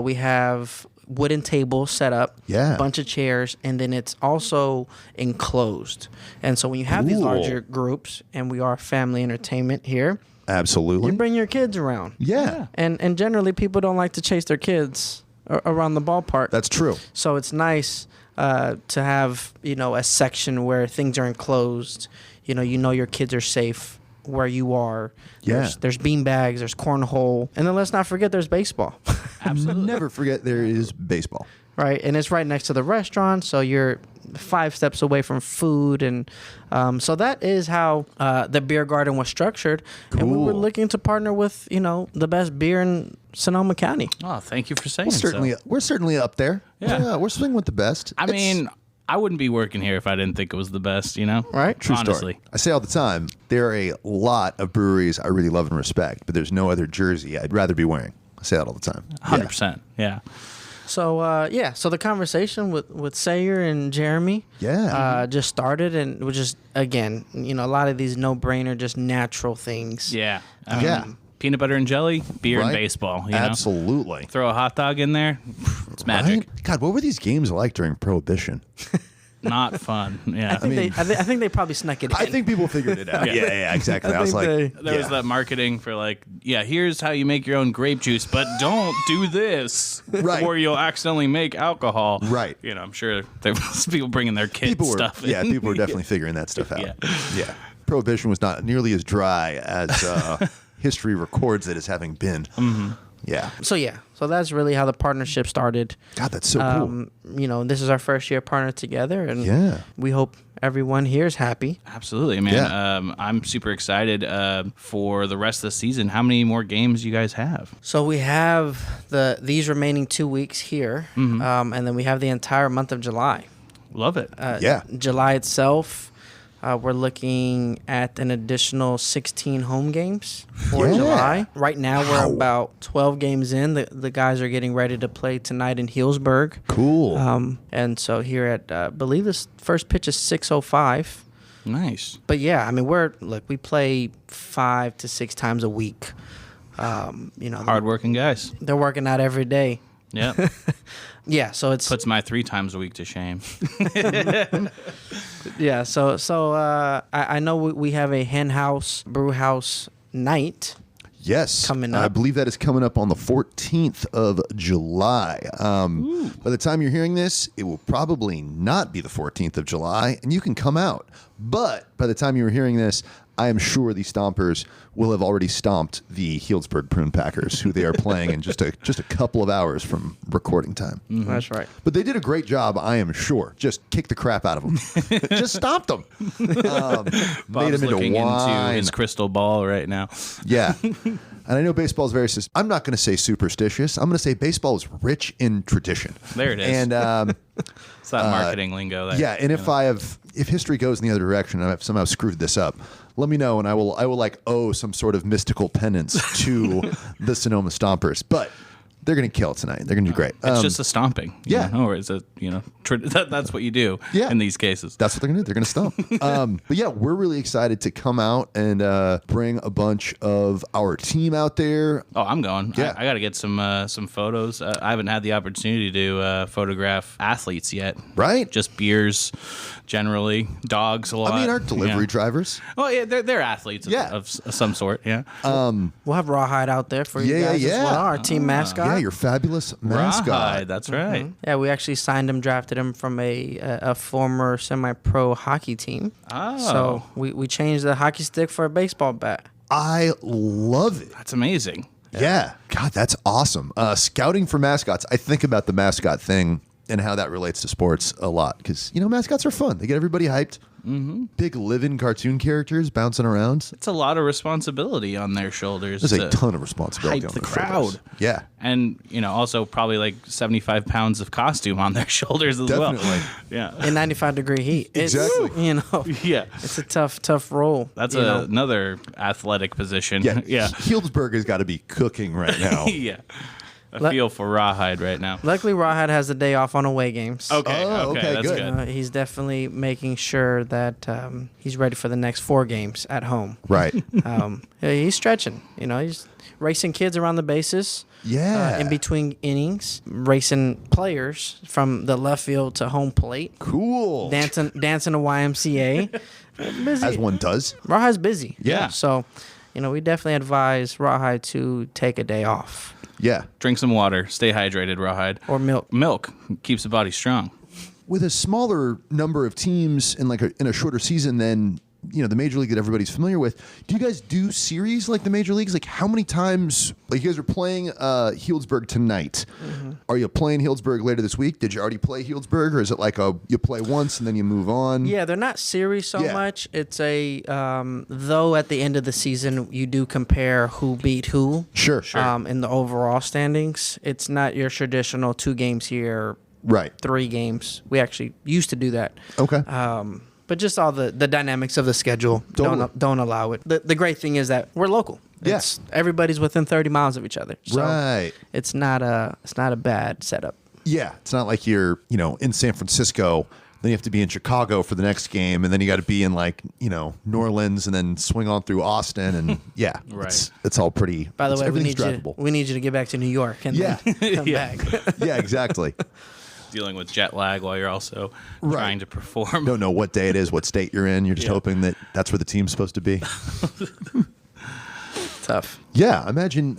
We have wooden tables set up, Yeah. a bunch of chairs, and then it's also enclosed. And so when you have these Cool. larger groups, and we are family entertainment here, Absolutely. you bring your kids around. Yeah. And generally people don't like to chase their kids around the ballpark. That's true. So it's nice to have, a section where things are enclosed. You know your kids are safe where you are. Yeah. There's bean bags, there's cornhole. And then let's not forget there's baseball. Absolutely. Never forget there is baseball. Right, and it's right next to the restaurant, so you're 5 steps away from food, and so that is how the beer garden was structured. And we were Cool. looking to partner with the best beer in Sonoma County. Oh, thank you for saying We're certainly up there. Yeah. We're swinging with the best. I It's mean, I wouldn't be working here if I didn't think it was the best, Right? true honestly. story. I say all the time, there are a lot of breweries I really love and respect, but there's no other jersey I'd rather be wearing. I say that all the time. 100%. Yeah. So so the conversation with Sayer and Jeremy, just started, and was just again, a lot of these no-brainer, just natural things. Yeah. Yeah. Peanut butter and jelly, beer and Right? baseball. Absolutely. Throw a hot dog in there, it's magic. Right? God, what were these games like during Prohibition? Not fun. Yeah. I think they probably snuck it in. I think people figured it out. Yeah, exactly. I was like, There was that marketing for here's how you make your own grape juice, but don't do this, Right. or you'll accidentally make alcohol. Right. I'm sure there was people bringing their kids people were, stuff. in. yeah, people were definitely figuring that stuff out. Yeah. Yeah. Prohibition was not nearly as dry as history records it as having been. Mm-hmm. Yeah. So that's really how the partnership started. God, that's so cool. This is our first year partner together, and Yeah. we hope everyone here is happy. Absolutely, man. Yeah. I'm super excited for the rest of the season. How many more games you guys have? So we have these remaining 2 weeks here, and then we have the entire month of July. Love it. Yeah. July itself, we're looking at an additional 16 home games for Yeah. July. Right now, we're about 12 games in. The guys are getting ready to play tonight in Healdsburg. Cool. And so here at, I believe this first pitch is 6:05. Nice. But yeah, I mean, we play 5 to 6 times a week. Hardworking guys. They're working out every day. Yeah. Yeah, so it's Puts my 3 times a week to shame. yeah. So I know we have a hen house brew house night. Yes. Coming I up. believe that is coming up on the 14th of July. By the time you're hearing this, it will probably not be the 14th of July, and you can come out. But by the time you're hearing this, I am sure the Stompers will have already stomped the Healdsburg Prune Packers, who they are playing in just a couple of hours from recording time. That's right. But they did a great job, I am sure. Just kicked the crap out of them. Just stomped them. Made Bob's them into looking into wine. his crystal ball right now. Yeah. And I know baseball is very, I'm not going to say superstitious. I'm going to say baseball is rich in tradition. There it is. And It's that marketing lingo. That, yeah, and if history goes in the other direction and I've somehow screwed this up, let me know and I will like owe some sort of mystical penance to the Sonoma Stompers. But they're going to kill it tonight. They're going to do great. It's just a stomping. yeah. Or is it, that's what you do Yeah. in these cases. That's what they're going to do. They're going to stomp. But yeah, we're really excited to come out and bring a bunch of our team out there. Oh, I'm going. Yeah. I got to get some photos. I haven't had the opportunity to photograph athletes yet. Right? Just beers, generally, dogs a lot. I mean, our delivery Yeah. drivers. Well, yeah, they're athletes Yeah. of some sort. Yeah. We'll have Rawhide out there for you Yeah, guys yeah. as well, our team mascot. Yeah, your fabulous mascot. Rawhide, that's right. Yeah, we actually signed him, drafted him from a former semi-pro hockey team. Oh. So we changed the hockey stick for a baseball bat. I love it. That's amazing. Yeah. God, that's awesome. Scouting for mascots. I think about the mascot thing and how that relates to sports a lot because, mascots are fun. They get everybody hyped. Mm-hmm. Big living cartoon characters bouncing around. It's a lot of responsibility on their shoulders. There's a to ton of responsibility hype on the their crowd. shoulders. Yeah. And, also probably like 75 pounds of costume on their shoulders as Definitely. well. Yeah. In 95-degree heat. Exactly. Yeah. It's a tough role. That's you know. another athletic position. Yeah. Yeah. Healdsburg has got to be cooking right now. Yeah. I feel for Rawhide right now. Luckily, Rawhide has the day off on away games. Okay, Oh, okay, that's good. good. He's definitely making sure that he's ready for the next 4 games at home. Right. He's stretching. He's racing kids around the bases. Yeah. In between innings, racing players from the left field to home plate. Cool. Dancing a YMCA. Busy. As one does. Rawhide's busy. Yeah. So, we definitely advise Rawhide to take a day off Yeah. Drink some water. Stay hydrated, Rawhide. or milk. Milk keeps the body strong. With a smaller number of teams in in a shorter season than the major league that everybody's familiar with, do you guys do series like the major leagues? Like how many times? Like you guys are playing Healdsburg tonight. Mm-hmm. Are you playing Healdsburg later this week? Did you already play Healdsburg, or is it like you play once and then you move on? Yeah, they're not series so Yeah. much. It's a though at the end of the season you do compare who beat who. Sure. In the overall standings, it's not your traditional 2 games here, Right. 3 games. We actually used to do that. Okay. But just all the dynamics of the schedule Totally. don't allow it. The great thing is that we're local. Yeah. Everybody's within 30 miles of each other. So Right. It's not a bad setup. Yeah, it's not like you're, in San Francisco, then you have to be in Chicago for the next game, and then you got to be in New Orleans, and then swing on through Austin, and yeah, Right. it's all pretty. By the way, we everything's need you to get back to New York and Yeah. then come back. Yeah, exactly. Dealing with jet lag while you're also Right. trying to perform. Don't know what day it is, what state you're in. You're just Yeah. hoping that that's where the team's supposed to be. Tough. Yeah, I imagine,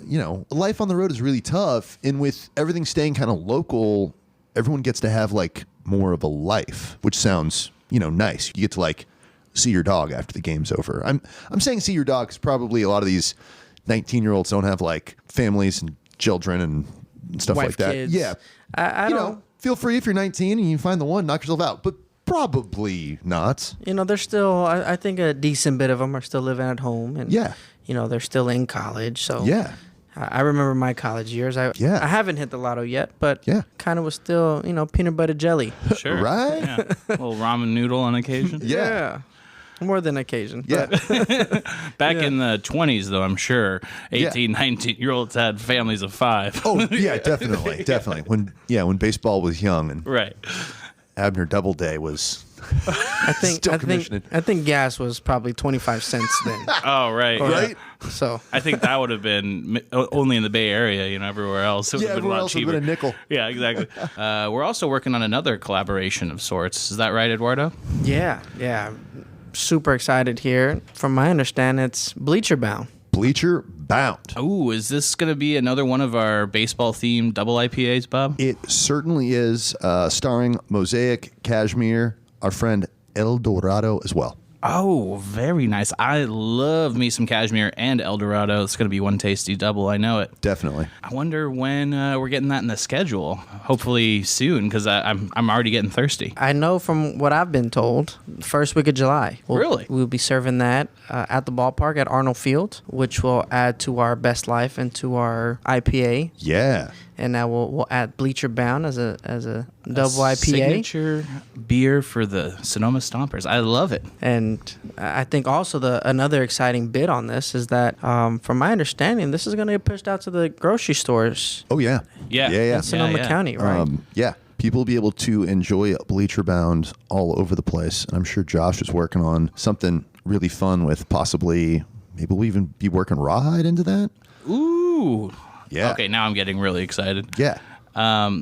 life on the road is really tough. And with everything staying kind of local, everyone gets to have more of a life, which sounds, nice. You get to see your dog after the game's over. I'm saying see your dog because probably a lot of these 19-year-olds don't have families and children and stuff Wife, like that. kids. Yeah. I don't. Feel free if you're 19 and you find the one, knock yourself out. But probably not. There's still, I think a decent bit of them are still living at home. And, Yeah. they're still in college. So Yeah. I remember my college years. I haven't hit the lotto yet, but Yeah. kind of was still, peanut butter jelly. Sure. Right? Yeah. A little ramen noodle on occasion. Yeah. More than occasion. Yeah. But Back in the 20s, though, I'm sure 18, 19-year-olds had families of 5. Oh, yeah, definitely. Definitely. When baseball was young and Right. Abner Doubleday was still commissioning. I think gas was probably 25 cents then. Oh, right. Right? So I think that would have been only in the Bay Area, everywhere else. It would Yeah, have been a everywhere lot else would cheaper. have been a nickel. Yeah, exactly. We're also working on another collaboration of sorts. Is that right, Eduardo? yeah. Super excited here. From my understanding, it's Bleacher Bound. Bleacher Bound. Oh, is this going to be another one of our baseball-themed double IPAs, Bob? It certainly is, starring Mosaic, Cashmere, our friend El Dorado as well. Oh, very nice. I love me some Cashmere and El Dorado. It's going to be one tasty double. I know it. Definitely. I wonder when we're getting that in the schedule. Hopefully soon, because I'm already getting thirsty. I know from what I've been told, first week of July. Really? We'll be serving that at the ballpark at Arnold Field, which will add to our Best Life and to our IPA. Yeah. And now we'll add Bleacher Bound as a double IPA. Signature beer for the Sonoma Stompers. I love it. And I think also another exciting bit on this is that, from my understanding, this is going to get pushed out to the grocery stores Oh, yeah. Yeah. Yeah, yeah. in Sonoma County, right? Yeah. People will be able to enjoy Bleacher Bound all over the place. And I'm sure Josh is working on something really fun with maybe we'll even be working Rawhide into that. Ooh. Yeah. Okay, now I'm getting really excited. Yeah.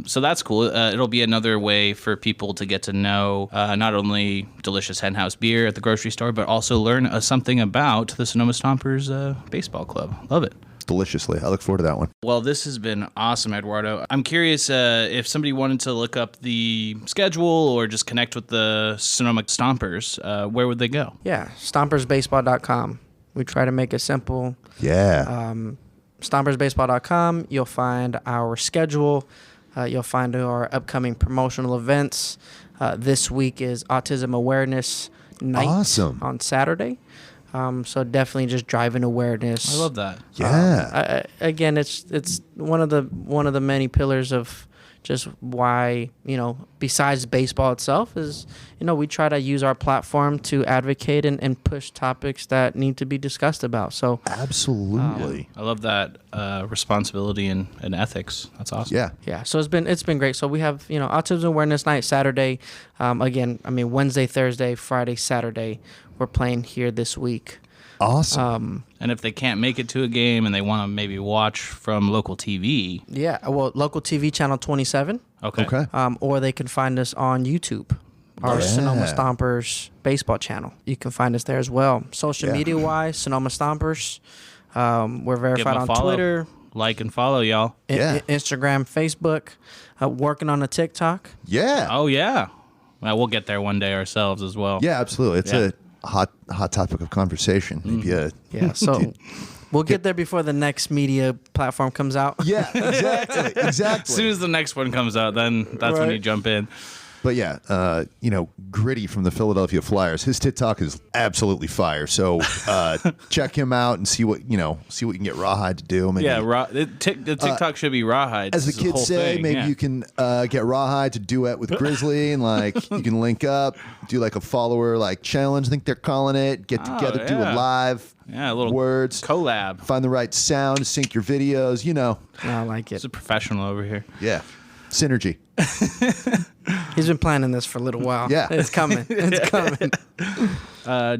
So that's cool. It'll be another way for people to get to know not only delicious henhouse beer at the grocery store, but also learn something about the Sonoma Stompers Baseball Club. Love it. Deliciously. I look forward to that one. Well, this has been awesome, Eduardo. I'm curious if somebody wanted to look up the schedule or just connect with the Sonoma Stompers, where would they go? Yeah, stompersbaseball.com. We try to make it simple. Yeah. Stompersbaseball.com. You'll find our schedule. You'll find our upcoming promotional events. This week is Autism Awareness Night Awesome. on Saturday. So definitely just driving awareness. I love that. Yeah. Again, it's one of the many pillars of just why, besides baseball itself is, we try to use our platform to advocate and push topics that need to be discussed about. So Absolutely. I love that responsibility and ethics. That's awesome. Yeah. so it's been great. So we have, Autism Awareness Night Saturday. Again, Wednesday, Thursday, Friday, Saturday, we're playing here this week. Awesome. And if they can't make it to a game and they want to maybe watch from local TV. Yeah, well, local TV channel 27. Okay. Or they can find us on YouTube, our Sonoma Stompers baseball channel. You can find us there as well. Social media wise, Sonoma Stompers. We're Give verified them a on follow. Twitter, Like and follow, y'all. Instagram, Facebook. Working on a TikTok. Yeah. Oh, yeah. Well, we'll get there one day ourselves as well. Yeah, absolutely. It's a hot topic of conversation. Maybe Yeah, so we'll get there before the next media platform comes out. Yeah, exactly. As soon as the next one comes out, then that's when you jump in. But yeah, Gritty from the Philadelphia Flyers, his TikTok is absolutely fire. So check him out and see what you can get Rawhide to do. Maybe, The TikTok should be Rawhide. as the kids say, maybe you can get Rawhide to duet with Grizzly, and you can link up, do a follower challenge. I think they're calling it. Get together, do a live. Yeah, a little words collab. Find the right sound, sync your videos. I like it. It's a professional over here. Yeah, synergy. He's been planning this for a little while. Yeah. It's coming. It's coming.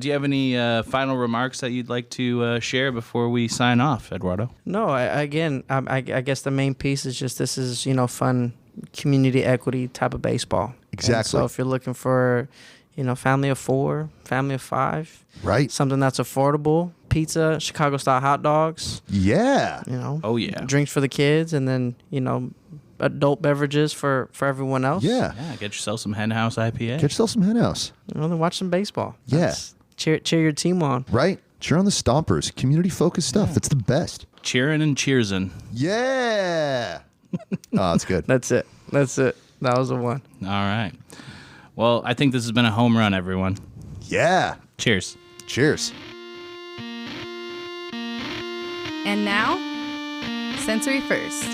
Do you have any final remarks that you'd like to share before we sign off, Eduardo? No, I guess the main piece is just this is, fun community equity type of baseball. Exactly. And so if you're looking for, family of 4, family of 5, Right. something that's affordable, pizza, Chicago style hot dogs, Yeah. Oh, yeah. drinks for the kids, and then, adult beverages for everyone else. Yeah. Yeah, get yourself some Hen House IPA. Get yourself some Hen House. Then watch some baseball. Yeah. That's- cheer your team on. Right? Cheer on the Stompers. Community focused stuff. That's the best. Cheering and cheersin'. Yeah. Oh, that's good. That's it. That was the one. All right. Well, I think this has been a home run, everyone. Yeah. Cheers. Cheers. And now, Sensory First.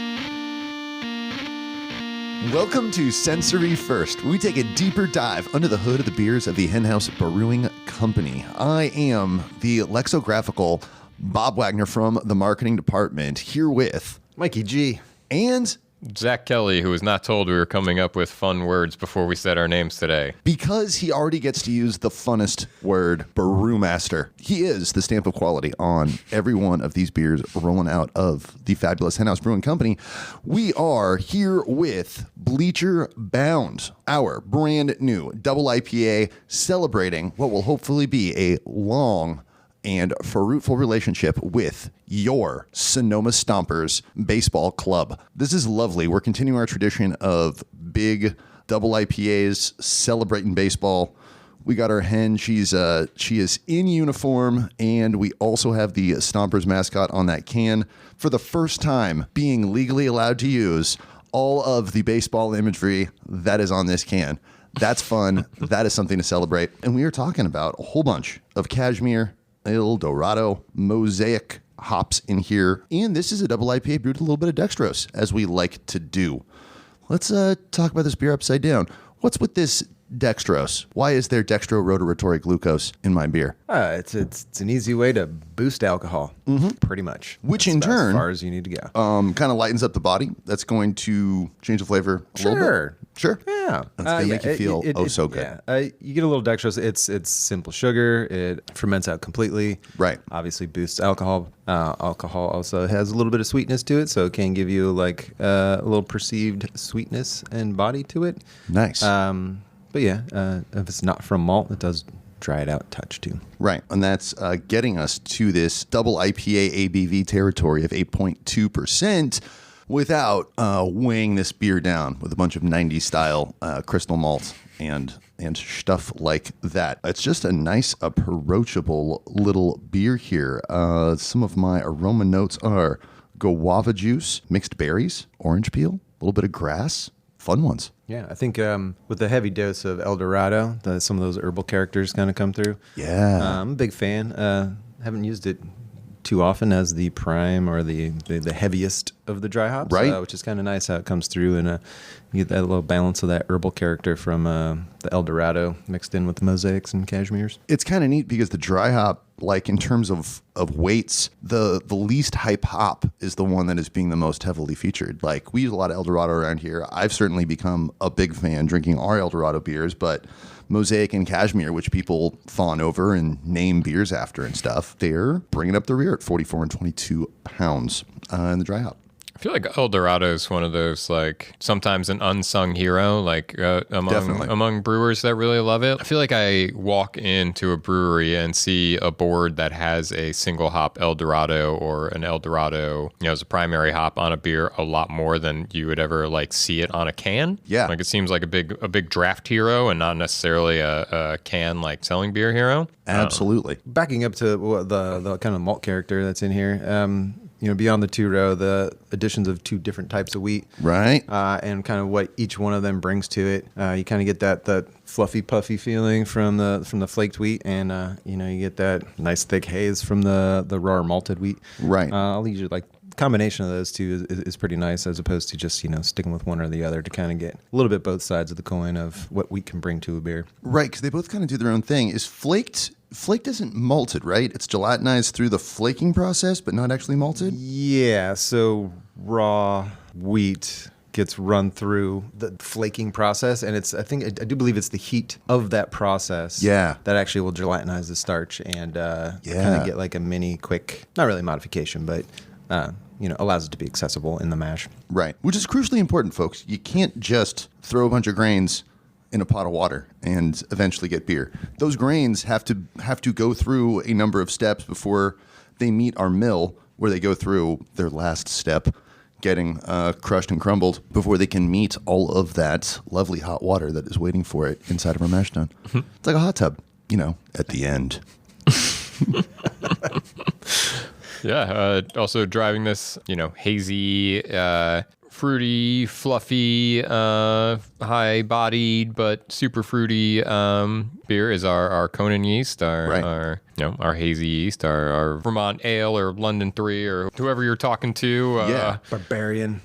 Welcome to Sensory First. We take a deeper dive under the hood of the beers of the Hen House Brewing Company. I am the lexicographical Bob Wagner from the marketing department, here with Mikey G. and Zach Kelly, who was not told we were coming up with fun words before we said our names today. because he already gets to use the funnest word, Brewmaster. He is the stamp of quality on every one of these beers rolling out of the fabulous Hen House Brewing Company. We are here with Bleacher Bound, our brand new double IPA, celebrating what will hopefully be a long and fruitful relationship with your Sonoma Stompers Baseball Club. This is lovely. We're continuing our tradition of big double IPAs celebrating baseball. We got our hen. She is in uniform, and we also have the Stompers mascot on that can. For the first time, being legally allowed to use all of the baseball imagery that is on this can. That's fun. That is something to celebrate. And we are talking about a whole bunch of Cashmere, El Dorado, Mosaic hops in here. And this is a double IPA brewed with a little bit of dextrose, as we like to do. Let's talk about this beer upside down. What's with this dextrose? Why is there dextrorotatory glucose in my beer? It's an easy way to boost alcohol, pretty much. Which That's in about turn- as far as you need to go. Kind of lightens up the body. That's going to change the flavor a little bit. Sure. Yeah, That's going to make you feel so good. Yeah. You get a little dextrose. It's simple sugar. It ferments out completely. Right. Obviously boosts alcohol. Alcohol also has a little bit of sweetness to it, so it can give you a little perceived sweetness and body to it. Nice. But yeah, if it's not from malt, it does dry it out a touch too. Right. And that's getting us to this double IPA ABV territory of 8.2% without weighing this beer down with a bunch of 90s style crystal malt and stuff like that. It's just a nice, approachable little beer here. Some of my aroma notes are guava juice, mixed berries, orange peel, a little bit of grass. Fun ones. Yeah, I think with the heavy dose of El Dorado, some of those herbal characters kind of come through. Yeah. I'm a big fan. Haven't used it too often as the prime or the heaviest of the dry hops, Right. which is kind of nice how it comes through, and you get that little balance of that herbal character from the El Dorado mixed in with the mosaics and cashmeres. It's kind of neat because the dry hop, like in terms of weights, the least hype hop is the one that is being the most heavily featured. Like, we use a lot of El Dorado around here. I've certainly become a big fan drinking our El Dorado beers, but Mosaic and Cashmere, which people fawn over and name beers after and stuff, they're bringing up the rear at 44 and 22 pounds in the dry hop. I feel like El Dorado is one of those, like, sometimes an unsung hero, like Definitely. among brewers that really love it. I feel like I walk into a brewery and see a board that has a single hop El Dorado or an El Dorado, as a primary hop on a beer a lot more than you would ever like see it on a can. Yeah. Like, it seems like a big draft hero and not necessarily a can like selling beer hero. Absolutely. Backing up to the kind of malt character that's in here, beyond the 2-row, the additions of 2 different types of wheat, Right. and kind of what each one of them brings to it. You kind of get that fluffy, puffy feeling from the flaked wheat, and you get that nice thick haze from the raw malted wheat. Right. I'll usually like. Combination of those two is pretty nice, as opposed to just sticking with one or the other, to kind of get a little bit both sides of the coin of what wheat can bring to a beer. Right, because they both kind of do their own thing. Is flaked isn't malted, right? It's gelatinized through the flaking process, but not actually malted? Yeah, so raw wheat gets run through the flaking process, and I do believe it's the heat of that process that actually will gelatinize the starch and kind of get like a mini quick, not really modification, but allows it to be accessible in the mash. Right, which is crucially important, folks. You can't just throw a bunch of grains in a pot of water and eventually get beer. Those grains have to go through a number of steps before they meet our mill, where they go through their last step, getting crushed and crumbled before they can meet all of that lovely hot water that is waiting for it inside of our mash tun. It's like a hot tub, at the end. Yeah. Also driving this, hazy, fruity, fluffy, high-bodied but super fruity beer is our Conan yeast, our hazy yeast, our Vermont Ale or London 3 or whoever you're talking to. Barbarian.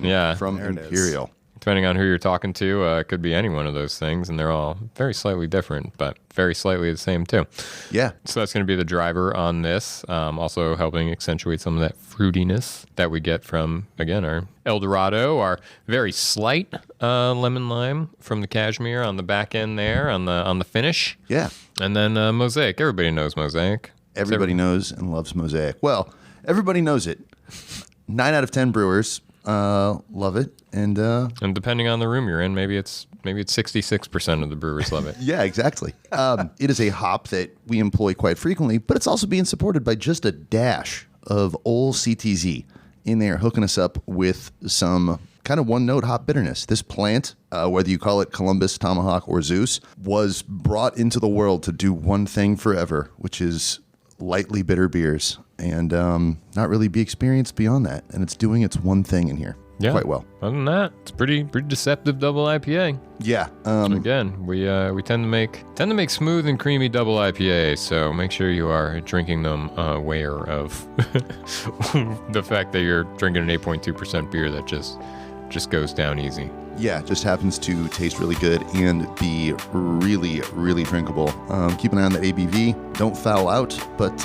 Yeah. From There it is. Imperial. Depending on who you're talking to, it could be any one of those things, and they're all very slightly different, but very slightly the same too. Yeah. So that's going to be the driver on this, also helping accentuate some of that fruitiness that we get from, again, our El Dorado, our very slight lemon lime from the Cashmere on the back end there, on the finish. Yeah. And then Mosaic. Everybody knows Mosaic. Everybody knows and loves Mosaic. Well, everybody knows it. 9 out of 10 brewers love it, and depending on the room you're in, maybe it's 66% of the brewers love it. yeah, exactly. It is a hop that we employ quite frequently, but it's also being supported by just a dash of old CTZ in there, hooking us up with some kind of one-note hop bitterness. This plant, whether you call it Columbus, Tomahawk, or Zeus, was brought into the world to do one thing forever, which is lightly bitter beers, and not really be experienced beyond that. And it's doing its one thing in here quite well. Other than that, it's pretty deceptive double IPA. Yeah. Again, we tend to make smooth and creamy double IPAs, so make sure you are drinking them aware of the fact that you're drinking an 8.2% beer that just goes down easy. Yeah, just happens to taste really good and be really, really drinkable. Keep an eye on that ABV. Don't foul out, but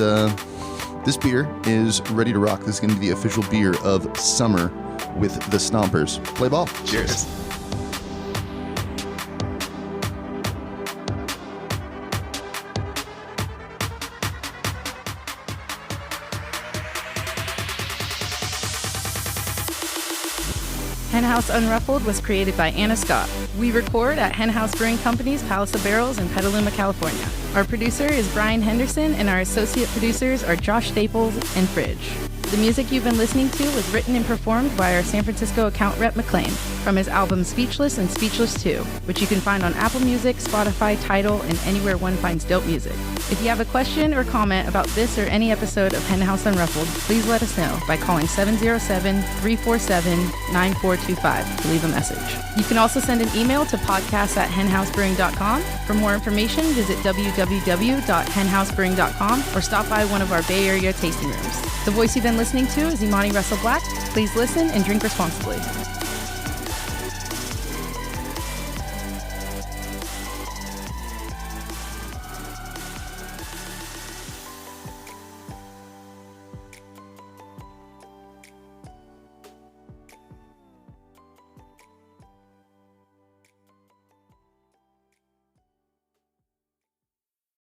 this beer is ready to rock. This is going to be the official beer of summer with the Stompers. Play ball. Cheers. Hen House Unruffled was created by Anna Scott. We record at Hen House Brewing Company's Palace of Barrels in Petaluma, California. Our producer is Brian Henderson, and our associate producers are Josh Staples and Fridge. The music you've been listening to was written and performed by our San Francisco account rep McLean from his album Speechless and Speechless 2, which you can find on Apple Music, Spotify, Tidal, and anywhere one finds dope music. If you have a question or comment about this or any episode of Hen House Unruffled, please let us know by calling 707-347-9425 to leave a message. You can also send an email to podcast@henhousebrewing.com. For more information, visit www.henhousebrewing.com or stop by one of our Bay Area tasting rooms. The voice you've been listening to is Imani Russell Black. Please listen and drink responsibly.